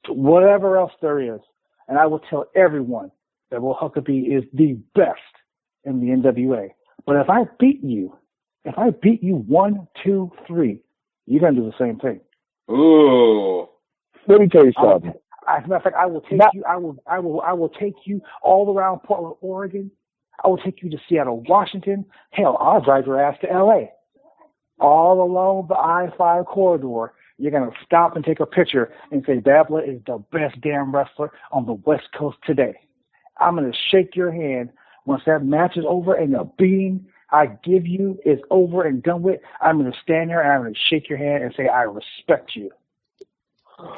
whatever else there is, and I will tell everyone that Will Huckabee is the best in the NWA. But if I beat you 1, 2, 3, you're gonna do the same thing. Ooh. Let me tell you something. As a matter of fact, I will take you. I will take you all around Portland, Oregon. I will take you to Seattle, Washington. Hell, I'll drive your ass to L.A. All along the I-5 corridor. You're gonna stop and take a picture and say, Babla is the best damn wrestler on the West Coast today. I'm gonna shake your hand once that match is over and the beating I give you is over and done with. I'm gonna stand there and I'm gonna shake your hand and say, I respect you.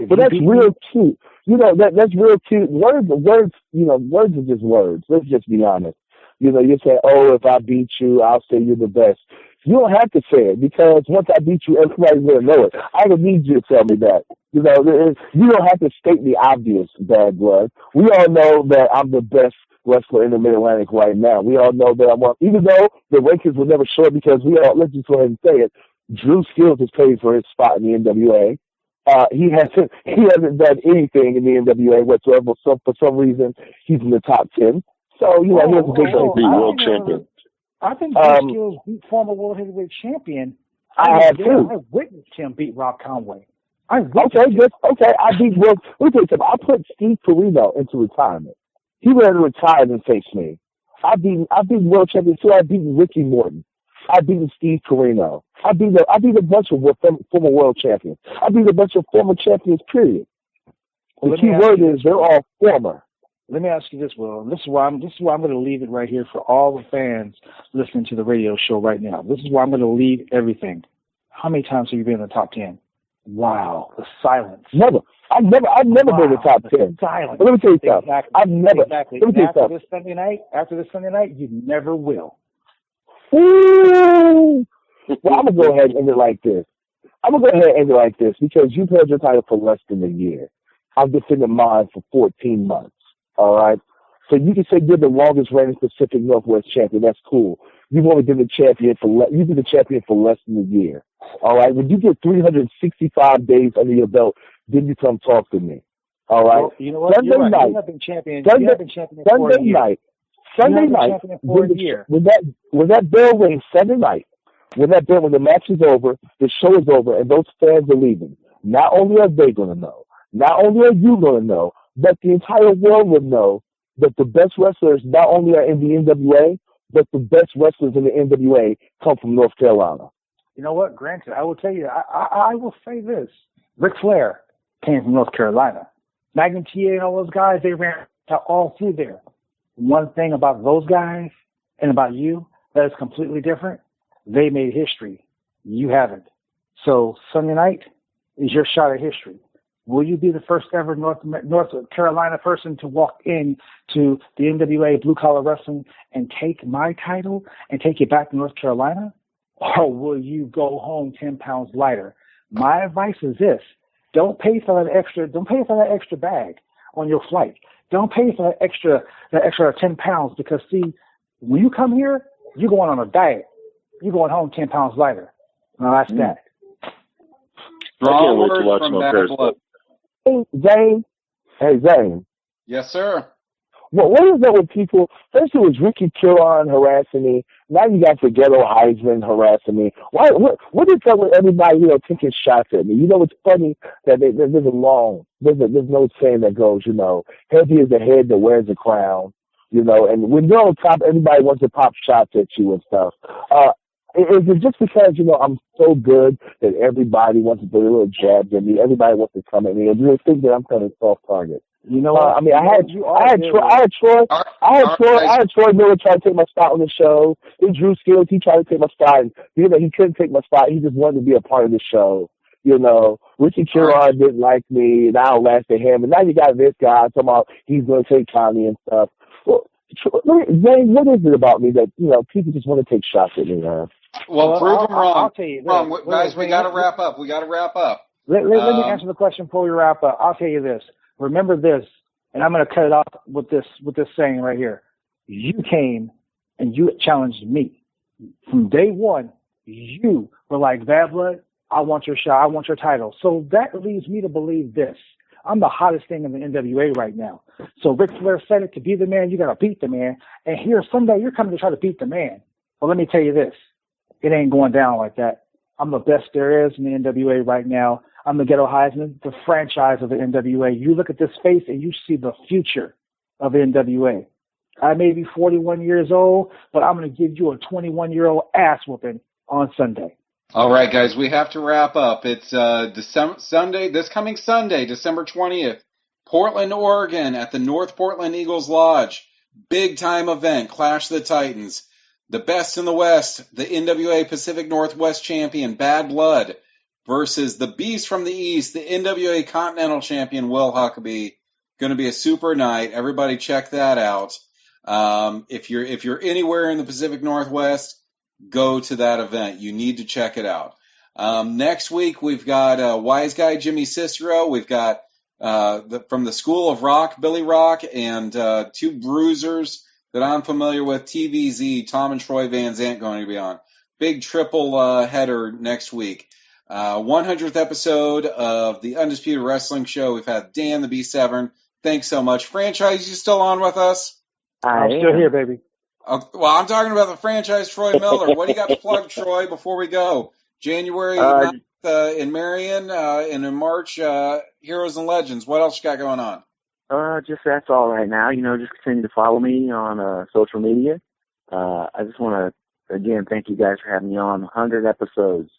But that's real cute. That's real cute. Words are just words. Let's just be honest. You say, oh, if I beat you, I'll say you're the best. You don't have to say it because once I beat you, everybody's going to know it. I don't need you to tell me that. You don't have to state the obvious, bad blood. We all know that I'm the best wrestler in the Mid-Atlantic right now. We all know that I'm one. Even though the rankings will never show it because let's just go ahead and say it, Drew Skills has paid for his spot in the NWA. He hasn't done anything in the NWA whatsoever. So for some reason, he's in the top 10. So he has a big world champion. I think Drew Skills beat former world heavyweight champion. I have too. I witnessed him beat Rob Conway. Okay, good. Okay, I beat World. Let me tell you something. I put Steve Carino into retirement. He would have retired and faced me. I beat world champion too. I beat Ricky Morton. I beat Steve Carino. I beat a bunch of former world champions. I beat a bunch of former champions, period. The key word is they're all former. Let me ask you this, Will. This is why I'm going to leave it right here for all the fans listening to the radio show right now. This is why I'm going to leave everything. How many times have you been in the top 10? Wow, the silence. Never. I've never been in the top 10. Silence. But let me tell you something. Exactly. I've never. Exactly. Let me tell you something. After this Sunday night, you never will. Ooh. Well, I'm going to go ahead and end it like this. Because you've held your title for less than a year. I've defended mine for 14 months. All right? So you can say you're the longest reigning Pacific Northwest champion. That's cool. You've only been the champion you've been the champion for less than a year. All right? When you get 365 days under your belt, then you come talk to me. All right? Well, you know what? Sunday night. You have been champion. You have been champion for a year. Sunday night, when that bell rings Sunday night, when the match is over, the show is over, and those fans are leaving, not only are they going to know, not only are you going to know, but the entire world will know that the best wrestlers not only are in the NWA, but the best wrestlers in the NWA come from North Carolina. You know what? Granted, I will tell you, I will say this. Ric Flair came from North Carolina. Magnum TA and all those guys, they ran all through there. One thing about those guys and about you that is completely different, they made history. You haven't. So Sunday night is your shot at history. Will you be the first ever North Carolina person to walk in to the NWA Blue Collar Wrestling and take my title and take it back to North Carolina? Or will you go home 10 pounds lighter? My advice is this. Don't pay for that extra bag on your flight. Don't pay for that extra 10 pounds because, see, when you come here, you're going on a diet. You're going home 10 pounds lighter. Now, that's that. Strong words from Bad Blood. Hey, Zane. Hey, Zane. Yes, sir. Well, what is that with people? First it was Ricky Killon harassing me. Now you got the Ghetto Heisman harassing me. Why? What is that with everybody, taking shots at me? It's funny that there's no saying that goes, heavy is the head that wears the crown, and when you're on top, everybody wants to pop shots at you and stuff. Is it just because, I'm so good that everybody wants to put a little jabs at me? Everybody wants to come at me. And you think that I'm kind of soft target. You know what? I had Troy Miller try to take my spot on the show. Then Drew Skills, he tried to take my spot. And, he couldn't take my spot. He just wanted to be a part of the show. Ricky Killon didn't like me, and I don't last to him. And now you got this guy talking about he's going to take Connie and stuff. Well, Zane, what is it about me that, people just want to take shots at me, man? Well, prove them wrong. I'll tell you this. Guys, we got to wrap up. Let me answer the question before we wrap up. I'll tell you this. Remember this, and I'm going to cut it off with this saying right here. You came and you challenged me. From day one, you were like, Bad Blood, I want your shot. I want your title. So that leads me to believe this. I'm the hottest thing in the NWA right now. So Ric Flair said it, to be the man, you got to beat the man. And here, someday you're coming to try to beat the man. Well, let me tell you this. It ain't going down like that. I'm the best there is in the NWA right now. I'm the Ghetto Heisman, the franchise of the NWA. You look at this face and you see the future of the NWA. I may be 41 years old, but I'm going to give you a 21-year-old ass whooping on Sunday. All right, guys, we have to wrap up. It's this coming Sunday, December 20th, Portland, Oregon, at the North Portland Eagles Lodge. Big time event, Clash of the Titans. The best in the West, the NWA Pacific Northwest champion, Bad Blood, versus the Beast from the East, the NWA Continental Champion, Will Huckabee. Going to be a super night. Everybody check that out. If you're anywhere in the Pacific Northwest, go to that event. You need to check it out. Next week, we've got Wise Guy Jimmy Cicero. We've got from the School of Rock, Billy Rock, and two bruisers that I'm familiar with, TVZ, Tom and Troy Van Zant, going to be on. Big triple header next week. 100th episode of the Undisputed Wrestling Show. We've had Dan the B7. Thanks so much. Franchise, you still on with us? I'm still here, baby. Well, I'm talking about the franchise, Troy Miller. What do you got to plug, Troy, before we go? January 9th in Marion, and in March, Heroes and Legends. What else you got going on? Just that's all right now. Just continue to follow me on social media. I just want to, again, thank you guys for having me on. 100 episodes.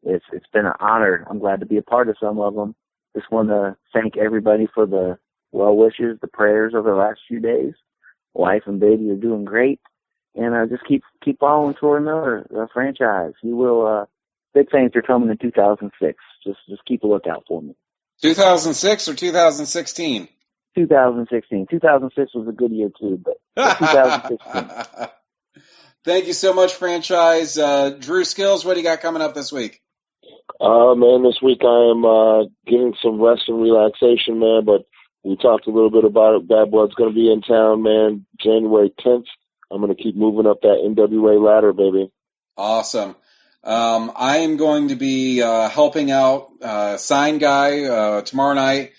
It's been an honor. I'm glad to be a part of some of them. Just want to thank everybody for the well wishes, the prayers over the last few days. Wife and baby are doing great. And just keep following Troy Miller, the franchise. You will, big things are coming in 2006. Just keep a lookout for me. 2006 or 2016? 2016. 2006 was a good year too, but 2016. Thank you so much, franchise. Drew Skills, what do you got coming up this week? Man, this week I am getting some rest and relaxation, man, but we talked a little bit about it. Bad Blood's going to be in town, man, January 10th. I'm going to keep moving up that NWA ladder, baby. Awesome. I am going to be helping out Sign Guy tomorrow night,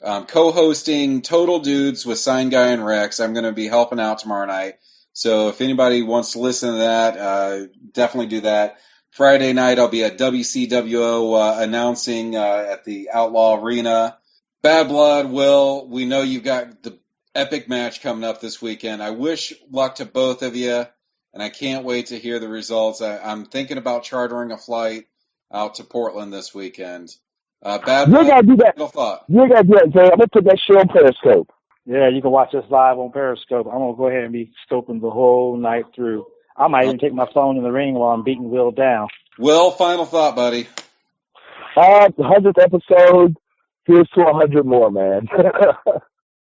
co-hosting Total Dudes with Sign Guy and Rex. I'm going to be helping out tomorrow night. So if anybody wants to listen to that, definitely do that. Friday night, I'll be at WCWO announcing at the Outlaw Arena. Bad Blood, Will, we know you've got the epic match coming up this weekend. I wish luck to both of you. and I can't wait to hear the results. I'm thinking about chartering a flight out to Portland this weekend. Bad You Boy, gotta do that. final thought. You gotta do that, Jay. I'm gonna put that shit on Periscope. Yeah, you can watch us live on Periscope. I'm gonna go ahead and be scoping the whole night through. I might even take my phone in the ring while I'm beating Will down. Will, final thought, buddy. The 100th episode. Here's to 100 more, man.